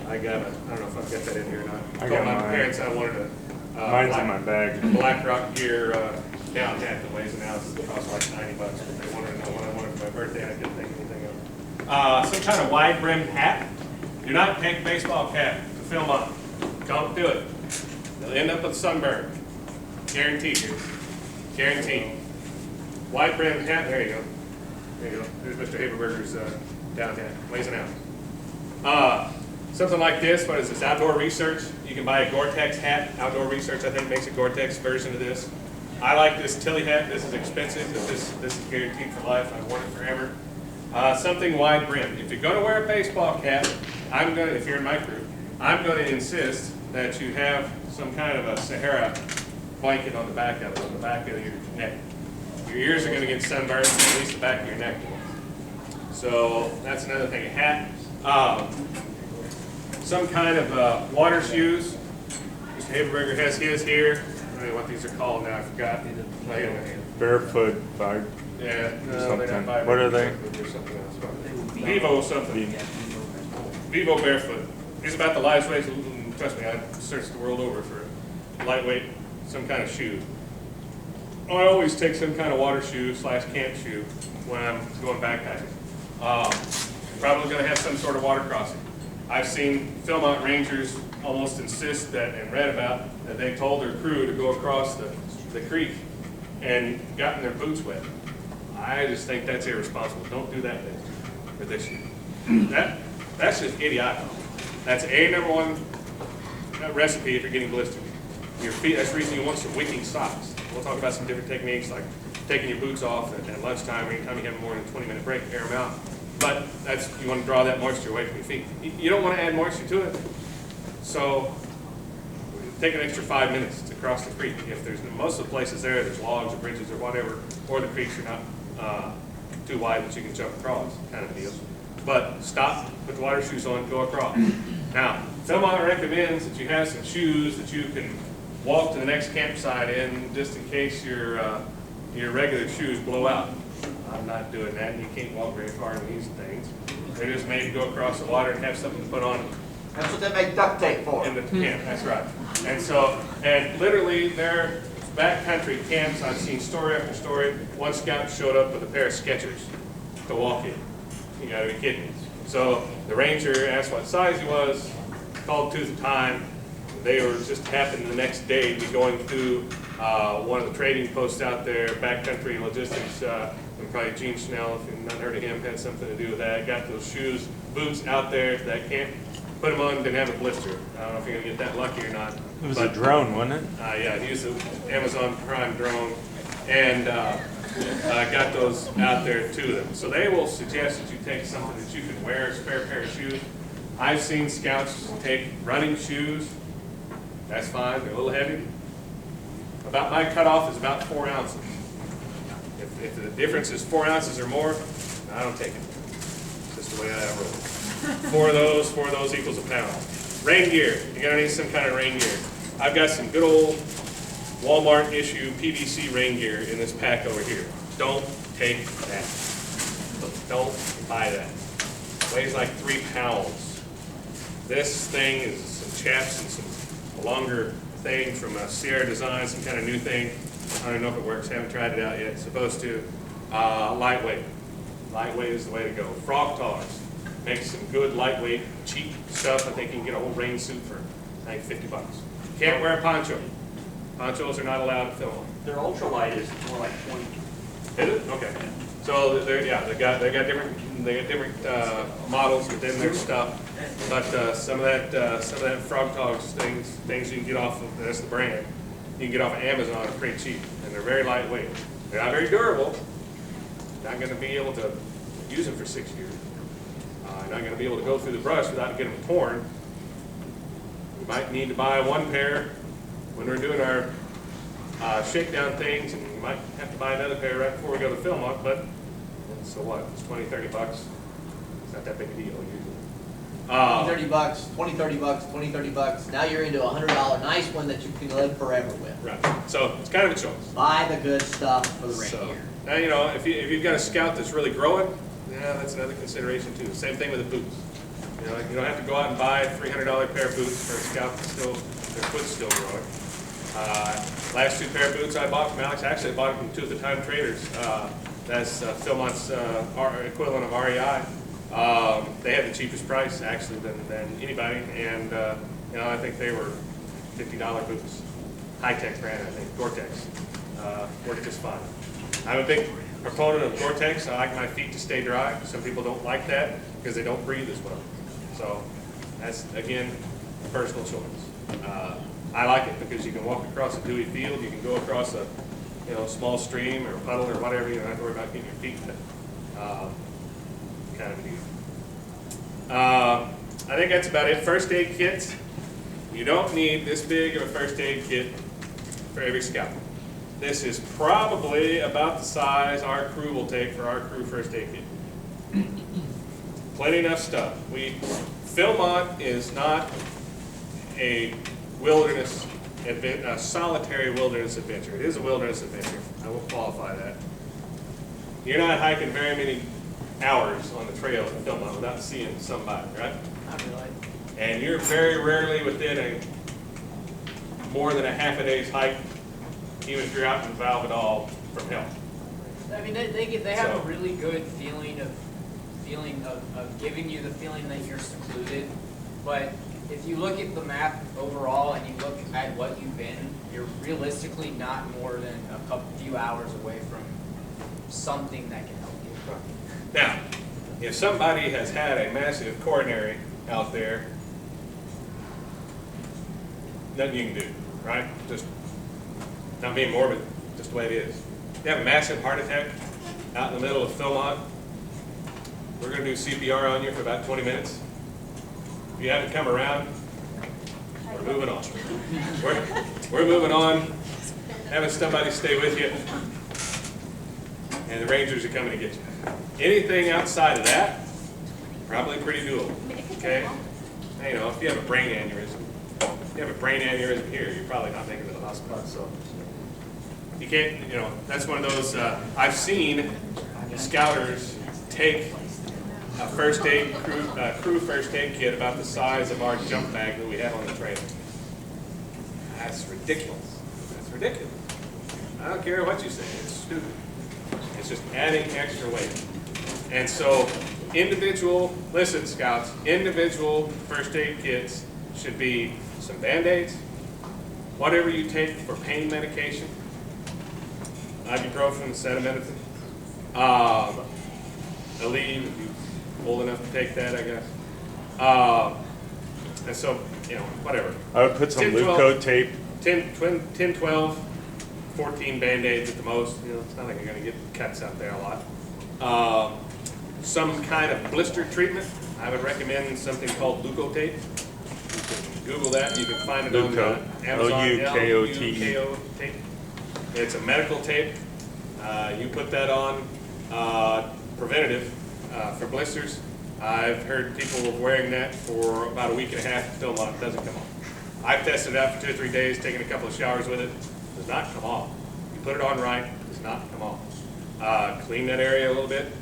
I got a, I don't know if I've got that in here or not. I got my mine. parents, I wanted a Mine's in my bag. Black Rock Gear down hat that weighs an ounce. It cost like $90, but they wanted to know what I wanted for my birthday. I couldn't think of anything else. Some kind of wide brimmed hat. Do not take a baseball cap to Philmont. Don't do it. They'll end up with sunburn. Guaranteed. Guaranteed. Wide brimmed hat. There you go. There you go. There's Mr. Haberberger's down hat. Weighs an ounce. Something like this. What is this? Outdoor Research. You can buy a Gore-Tex hat. Outdoor Research, I think, makes a Gore-Tex version of this. I like this Tilly hat. This is expensive, but this is guaranteed for life. I've worn it forever. Something wide brimmed. If you're going to wear a baseball cap, if you're in my group, I'm going to insist that you have some kind of a Sahara blanket on the back of it, on the back of your neck. Your ears are going to get sunburned, at least the back of your neck. So that's another thing. A hat. Some kind of water shoes. Mr. Haberberger has his here. I don't know what these are called now. I forgot. Barefoot vibe. Yeah, no, Something. they're not What are they? They're something else. Vivo something. Vivo Barefoot. These are about the lightweight. Trust me, I searched the world over for lightweight, some kind of shoe. I always take some kind of water shoe / camp shoe when I'm going backpacking. Probably going to have some sort of water crossing. I've seen Philmont Rangers almost insist that, and read about, that they told their crew to go across the creek and gotten their boots wet. I just think that's irresponsible. Don't do that with this shoe. That's just idiotic. That's number one recipe if you're getting blistered. Your feet, that's the reason you want some wicking socks. We'll talk about some different techniques like taking your boots off at lunchtime or anytime you have more than a 20-minute break, air them out. But you want to draw that moisture away from your feet. You don't want to add moisture to it. So take an extra 5 minutes to cross the creek. If there's most of the places there's logs or bridges or whatever, or the creeks are not too wide that you can jump across, kind of deal. But stop, put the water shoes on, go across. Now, Philmont recommends that you have some shoes that you can walk to the next campsite in, just in case your regular shoes blow out. I'm not doing that, and you can't walk very far in these things. They're just made to go across the water and have something to put on That's what they make duct tape for. in the camp. That's right. And literally, they're backcountry camps. I've seen story after story. One scout showed up with a pair of Skechers to walk in. You gotta be kidding me. So the ranger asked what size he was, called tooth and time. They were just happened the next day to be going through one of the trading posts out there, backcountry logistics, and probably Gene Schnell, if you've not heard of him, had something to do with that. Got those shoes, boots out there to that camp, put them on, didn't have a blister. I don't know if you're gonna get that lucky or not. It was a drone, wasn't it? Yeah, he used an Amazon Prime drone, and got those out there to them. So they will suggest that you take something that you can wear, a spare pair of shoes. I've seen scouts take running shoes. That's fine, they're a little heavy. About my cutoff is about 4 ounces. If the difference is 4 ounces or more, I don't take it. It's just the way I roll. 4 of those equals a pound. Rain gear, you're gonna need some kind of rain gear. I've got some good old Walmart issue PVC rain gear in this pack over here. Don't take that. Don't buy that. Weighs like 3 pounds. This thing is some chaps and some longer thing from a Sierra Design, some kind of new thing. I don't know if it works, haven't tried it out yet. It's supposed to. Lightweight. Lightweight is the way to go. Frog Tars makes some good lightweight, cheap stuff. I think you can get a whole rain suit for, I think, $50. Can't wear a poncho. Ponchos are not allowed at Philmont. Their ultralight is more like 20. Is it? Okay. So they got different models within their stuff, but some of that Frog Togs things you can get off of, that's the brand, you can get off of Amazon are pretty cheap, and they're very lightweight. They're not very durable. Not going to be able to use them for 6 years. You're not going to be able to go through the brush without getting them torn. We might need to buy one pair when we're doing our shakedown things, and we might have to buy another pair right before we go to Philmont, but so what? It's 20, 30 bucks. It's not that big a deal usually. 30 bucks, 20, 30 bucks, 20, 30 bucks. Now you're into a $100 nice one that you can live forever with. Right. So it's kind of a choice. Buy the good stuff for the rain So, gear. now, you know, if you've got a Scout that's really growing, yeah, that's another consideration too. Same thing with the boots. You know, you don't have to go out and buy a $300 pair of boots for a Scout that's still, their foot's still growing. Last 2 pair of boots I bought from Alex, actually I bought them from 2 at the Time Traders. That's Philmont's equivalent of REI. They had the cheapest price actually than anybody, and you know, I think they were $50 boots. High-tech brand, I think, Gore-Tex. Worked just fine. I'm a big proponent of Gore-Tex. I like my feet to stay dry. Some people don't like that because they don't breathe as well. So that's, again, a personal choice. I like it because you can walk across a dewy field, you can go across a small stream or puddle or whatever, you don't have to worry about getting your feet wet. Kind of neat. I think that's about it. First aid kits. You don't need this big of a first aid kit for every Scout. This is probably about the size our crew will take for our crew first aid kit. Plenty enough stuff. Philmont is not a wilderness a solitary wilderness adventure. It is a wilderness adventure. I will qualify that. You're not hiking very many hours on the trail in Philmont without seeing somebody, right? Not really. And you're very rarely within more than a half a day's hike, even if you're out in Valvidal from hell. I mean, they have So- a really good feeling of giving you the feeling that you're secluded. But if you look at the map overall and you look at what you've been, you're realistically not more than a few hours away from something that can help you. Now, if somebody has had a massive coronary out there, nothing you can do, right? Just not being morbid, just the way it is. If you have a massive heart attack out in the middle of Philmont, we're going to do CPR on you for about 20 minutes. If you haven't come around, we're moving on. We're moving on, having somebody stay with you, and the Rangers are coming to get you. Anything outside of that, probably pretty doable, okay? Now, you know, if you have a brain aneurysm, here, you're probably not making it to the hospital, so. You can't, you know, that's one of those, I've seen scouters take a first aid crew first aid kit about the size of our jump bag that we have on the trail. That's ridiculous. That's ridiculous. I don't care what you say, it's stupid. It's just adding extra weight. And so listen Scouts, individual first aid kits should be some Band-Aids, whatever you take for pain medication, ibuprofen, acetaminophen, Aleve, if you're old enough to take that, I guess. And so, you know, whatever. I would put some 10, loop 12, coat tape. 10, 12, 14 Band-Aids at the most. You know, it's not like you're going to get cuts out there a lot. Some kind of blister treatment. I would recommend something called Leukotape. You can Google that. You can find it Leukotape. on Amazon. Leukotape. Tape. It's a medical tape. You put that on preventative for blisters. I've heard people wearing that for about a week and a half until it doesn't come off. I've tested it out for 2 or 3 days, taken a couple of showers with it. It does not come off. You put it on right, it does not come off. Clean that area a little bit.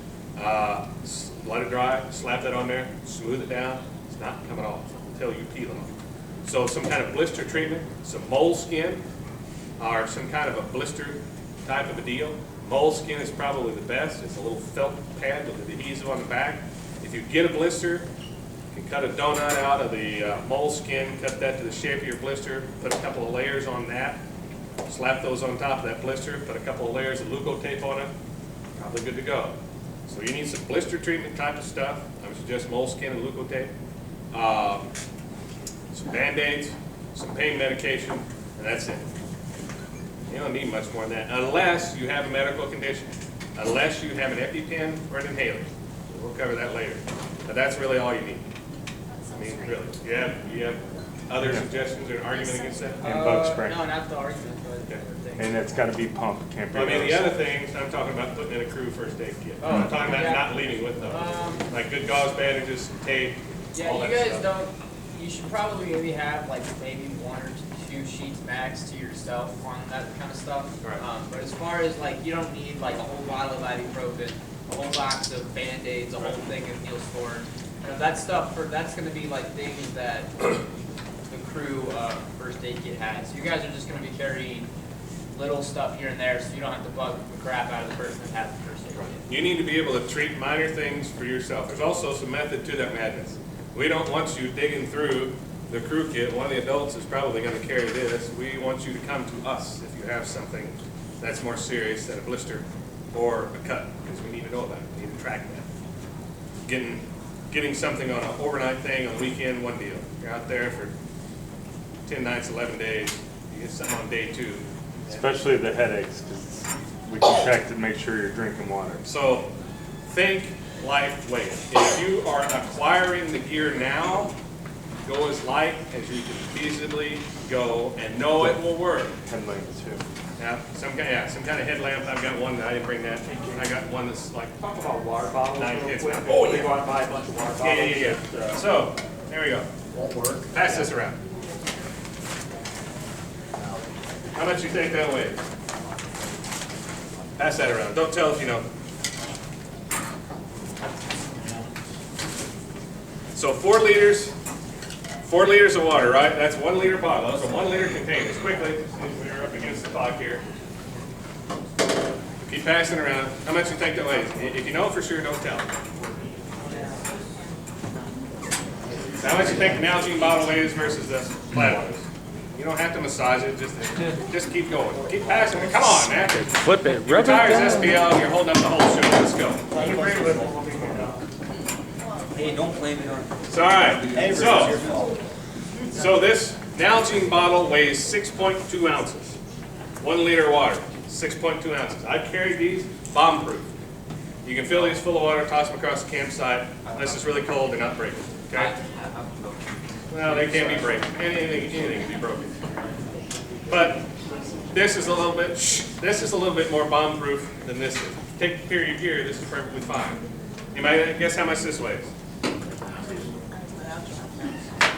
Let it dry, slap that on there, smooth it down. It's not coming off until you peel it off. So some kind of blister treatment, some moleskin, or some kind of a blister type of a deal. Moleskin is probably the best. It's a little felt pad with adhesive on the back. If you get a blister, you can cut a donut out of the moleskin, cut that to the shape of your blister, put a couple of layers on that, slap those on top of that blister, put a couple of layers of Leukotape on it. probably good to go. So you need some blister treatment type of stuff. I would suggest moleskin and leukotape. Some Band-Aids, some pain medication, and that's it. You don't need much more than that, unless you have a medical condition, unless you have an EpiPen or an inhaler. We'll cover that later. But that's really all you need. I mean, really. You have other suggestions or an argument against that? And bug spray. No, not the argument, but Okay. And it's gotta be pumped, can't be. I mean, the hose. other things, I'm talking about putting in a crew first aid kit. I'm talking about yeah. not leaving with them. Like good gauze bandages, tape, yeah, all you that guys stuff. don't, you should probably maybe have like maybe 1 or 2 sheets max to yourself on that kind of stuff. Right. But as far as like, you don't need like a whole bottle of ibuprofen, a whole box of Band-Aids, a whole thing of Neosporin. That stuff, that's gonna be like things that the crew first aid kit has. So you guys are just gonna be carrying little stuff here and there, so you don't have to bug the crap out of the person that has the first aid kit. You need to be able to treat minor things for yourself. There's also some method to that madness. We don't want you digging through the crew kit. One of the adults is probably going to carry this. We want you to come to us if you have something that's more serious than a blister or a cut, because we need to know about it. We need to track that. Getting something on an overnight thing on the weekend, one deal. You're out there for 10 nights, 11 days. You get something on day 2. Especially the headaches, because we can check to make sure you're drinking water. So think light weight. If you are acquiring the gear now, go as light as you can feasibly go and know it will work. Headlamp too. Yeah, some kind of headlamp. I've got one that I didn't bring that. I got one that's like Talk about water bottles 9 real kids. quick. Oh, They yeah. go out and buy a bunch of water bottles. Yeah. So there we go. Won't work. Pass this around. How much you think that weighs? Pass that around. Don't tell if you know. So 4 liters of water, right? That's 1 liter bottle. Those are 1 liter containers. Quickly, since we're up against the clock here. Keep passing around. How much you think that weighs? If you know for sure, don't tell. How much you think the Nalgene bottle weighs versus the platypus? You don't have to massage it. Just keep going. Keep passing it. Come on, man. Flip it, Your tire's SPL. You're holding up the whole show. Let's go. Hey, don't blame it on. It's all right. So this Nalgene bottle weighs 6.2 ounces. 1 liter of water, 6.2 ounces. I've carried these bomb-proof. You can fill these full of water, toss them across the campsite. Unless it's really cold, they're not breaking. Okay? Well, they can't be breaking. Anything can be broken. But this is a little bit more bomb-proof than this is. Take care of your gear. This is perfectly fine. Anybody guess how much this weighs?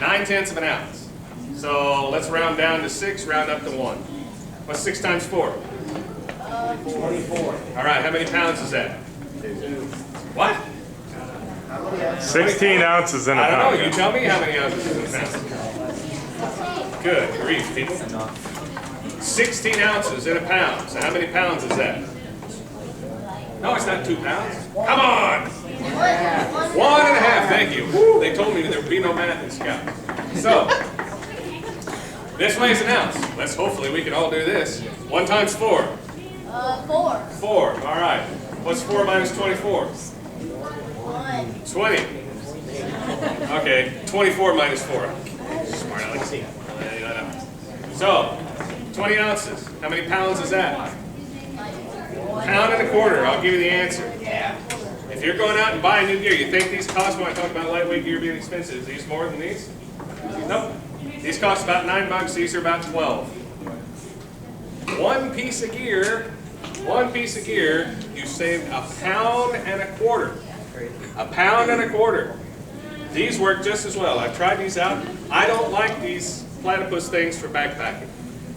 9/10 of an ounce. So let's round down to 6, round up to 1. What's 6 times 4? 24. All right, how many pounds is that? 2. What? 16 ounces in a I don't pound. know. You tell me how many ounces is in a pound. Good grief, people. 16 ounces in a pound. So how many pounds is that? No, it's not 2 pounds. Come on! 1.5, thank you. Woo, they told me there would be no math in Scout. So, this weighs an ounce. Hopefully we can all do this. 1 times 4. 4. 4, all right. What's 4 minus 24? 1. 20. Okay, 24 minus 4. Smart Alex. So, 20 ounces. How many pounds is that? 1.25 pounds. I'll give you the answer. If you're going out and buying new gear, you think these cost, when I talk about lightweight gear being expensive, is these more than these? Nope. These cost about $9. These are about 12. One piece of gear, you saved £1.25. £1.25. These work just as well. I've tried these out. I don't like these platypus things for backpacking.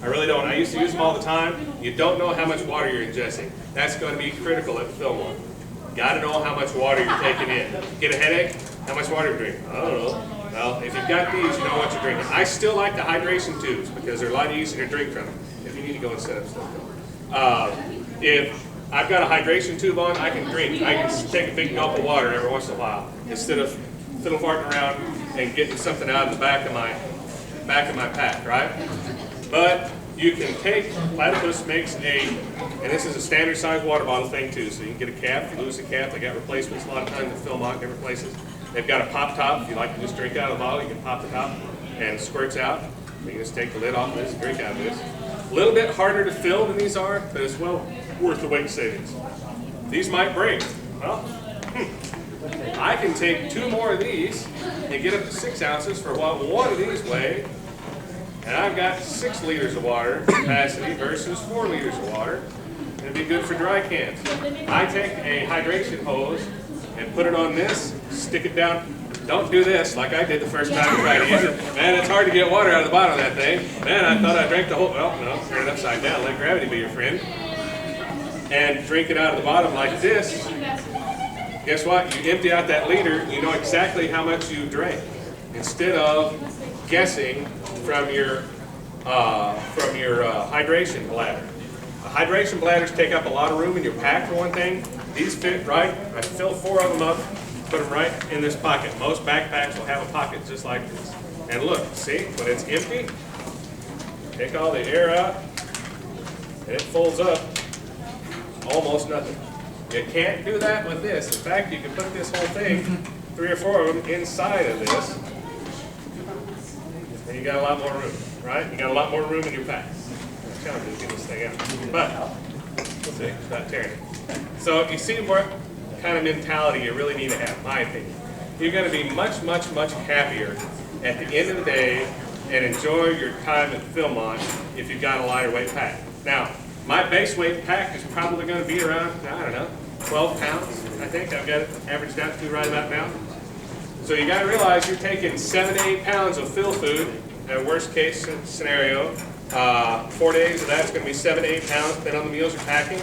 I really don't. I used to use them all the time. You don't know how much water you're ingesting. That's going to be critical at Philmont. Got to know how much water you're taking in. Get a headache? How much water you're drinking? I don't know. Well, if you've got these, you know what you're drinking. I still like the hydration tubes because they're a lot easier to drink from. If you need to go and set up stuff. If I've got a hydration tube on, I can drink. I can take a big gulp of water every once in a while instead of fiddle farting around and getting something out of the back of my pack, right? But you can take, Platypus makes and this is a standard size water bottle thing too, so you can get a cap, if you lose a cap, they got replacements a lot of times at Philmont, different places. They've got a pop top, if you like to just drink out of the bottle, you can pop the top and it squirts out. You can just take the lid off of this and drink out of this. A little bit harder to fill than these are, but it's well worth the weight savings. These might break. Well, I can take 2 more of these and get up to 6 ounces for what one of these weigh, and I've got 6 liters of water capacity versus 4 liters of water. It'd be good for dry cans. I take a hydration hose and put it on this, stick it down. Don't do this like I did the first time I tried to use it. Man, it's hard to get water out of the bottom of that thing. Man, I thought I drank the whole, well, no, turn it upside down, let gravity be your friend. And drink it out of the bottom like this. Guess what? You empty out that liter, you know exactly how much you drank. Instead of guessing from your hydration bladder. The hydration bladders take up a lot of room in your pack for one thing. These fit right. I fill 4 of them up, put them right in this pocket. Most backpacks will have a pocket just like this. And look, see, when it's empty, take all the air out, and it folds up almost nothing. You can't do that with this. In fact, you can put this whole thing, 3 or 4 of them, inside of this, and you got a lot more room, right? You got a lot more room in your pack. It's challenging to get this thing out, but we'll see. It's not tearing it. So you see what kind of mentality you really need to have, in my opinion. You're going to be much, much, much happier at the end of the day and enjoy your time at Philmont if you've got a lighter weight pack. Now, my base weight pack is probably going to be around, I don't know, 12 pounds, I think. I've got it averaged out to right about now. So you got to realize you're taking 7 to 8 pounds of fill food, at worst case scenario. 4 days of that's going to be 7 to 8 pounds, depending on the meals you're packing.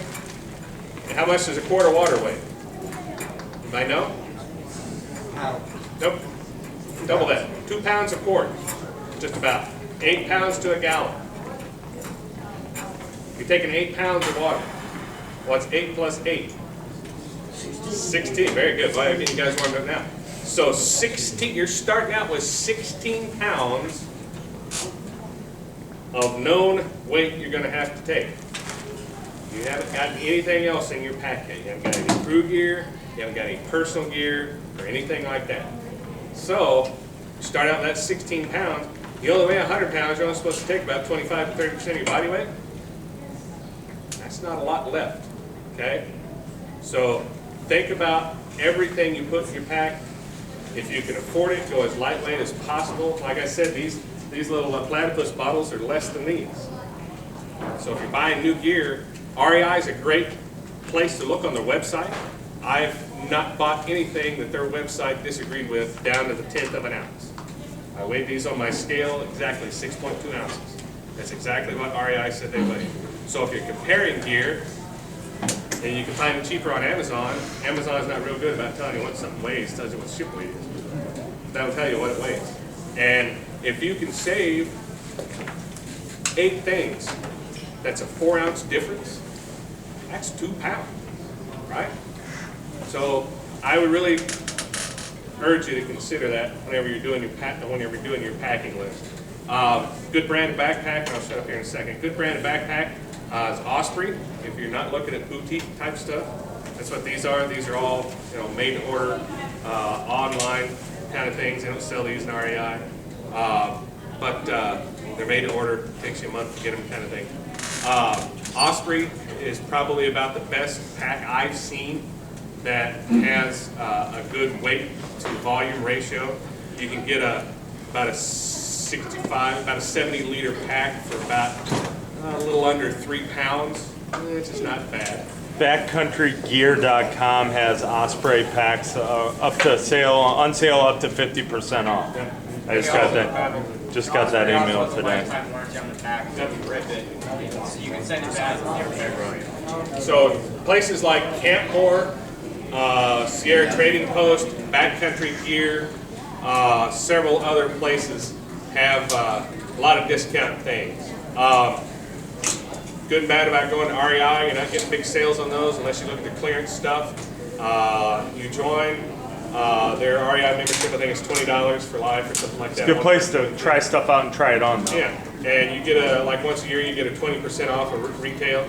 And how much does a quart of water weigh? Anybody know? Nope. Double that. 2 pounds a quart, just about. 8 pounds to a gallon. You're taking 8 pounds of water. What's 8 plus 8? 16. Very good. Well, I'm getting you guys warmed up now. So 16. You're starting out with 16 pounds of known weight you're going to have to take. You haven't got anything else in your pack yet. You haven't got any crew gear. You haven't got any personal gear or anything like that. So you start out with that 16 pounds. You only weigh 100 pounds. You're only supposed to take about 25 to 30% of your body weight. That's not a lot left, okay? So think about everything you put in your pack. If you can afford it, go as lightweight as possible. Like I said, these little Platypus bottles are less than these. So if you're buying new gear, REI is a great place to look on their website. I've not bought anything that their website disagreed with down to the 1/10 of an ounce. I weighed these on my scale, exactly 6.2 ounces. That's exactly what REI said they weigh. So if you're comparing gear, and you can find it cheaper on Amazon, Amazon's not real good about telling you what something weighs, it tells you what ship weight is. That'll tell you what it weighs. And if you can save 8 things, that's a 4-ounce difference, that's 2 pounds, right? So I would really urge you to consider that whenever you're doing your packing list. Good brand of backpack, and I'll shut up here in a second. Good brand of backpack is Osprey. If you're not looking at boutique type stuff, that's what these are. These are all made to order, online kind of things. They don't sell these in REI, but they're made to order. Takes you a month to get them, kind of thing. Osprey is probably about the best pack I've seen that has a good weight to volume ratio. You can get about a 70 liter pack for about a little under 3 pounds, which is not bad. Backcountrygear.com has Osprey packs up to on sale up to 50% off. Yeah. I just got that email today. So you can send it back. So places like Campmore, Sierra Trading Post, Backcountry Gear, several other places have a lot of discount things. Good and bad about going to REI, you're not getting big sales on those unless you look at the clearance stuff. You join their REI membership, I think it's $20 for life or something like that. It's a good place to try stuff out and try it on, though. Yeah, And you get like once a year, you get a 20% off of retail.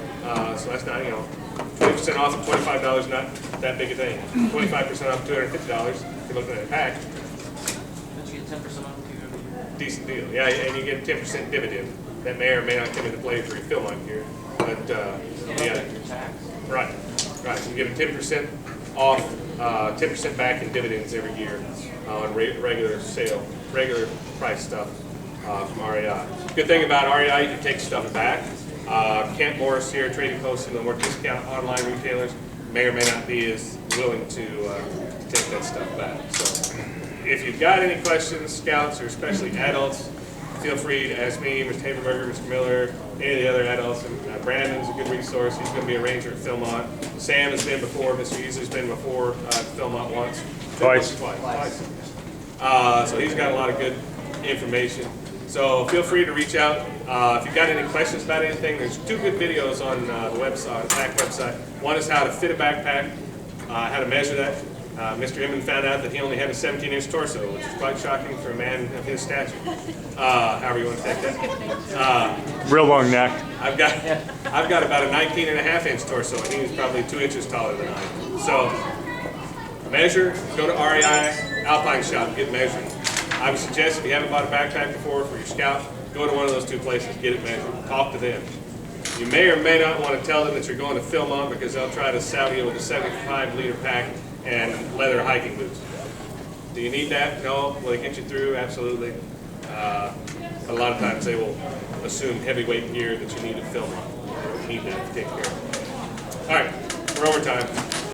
So that's not, 20% off of $25, not that big a thing. 25% off $250 if you're looking at a pack. Don't you get 10% off too? Decent deal. Yeah, and you get a 10% dividend. That may or may not come into play for your Philmont here. But, yeah. Right. You get a 10% off, 10% back in dividends every year on regular price stuff from REI. Good thing about REI, you can take stuff back. Kent Morris here, Trading Post, and the more discount online retailers may or may not be as willing to take that stuff back. So if you've got any questions, scouts, or especially adults, feel free to ask me, Mr. Haberberger, Mr. Miller, any of the other adults. And Brandon's a good resource. He's going to be a ranger at Philmont. Sam has been before. Mr. Easley's been before at Philmont once. Twice. So he's got a lot of good information. So feel free to reach out. If you've got any questions about anything, there's 2 good videos on the website, the PAC website. One is how to fit a backpack, how to measure that. Mr. Inman found out that he only had a 17-inch torso, which is quite shocking for a man of his stature. However you want to take that. Real long neck. I've got about a 19.5-inch torso, and he was probably 2 inches taller than I am. So measure, go to REI Alpine Shop, get measured. I would suggest if you haven't bought a backpack before for your scout, go to one of those 2 places, get it measured, talk to them. You may or may not want to tell them that you're going to Philmont because they'll try to sell you with a 75-liter pack and leather hiking boots. Do you need that? No. Will they get you through? Absolutely. A lot of times they will assume heavyweight gear that you need at Philmont. You need that to take care of. All right, we're over time.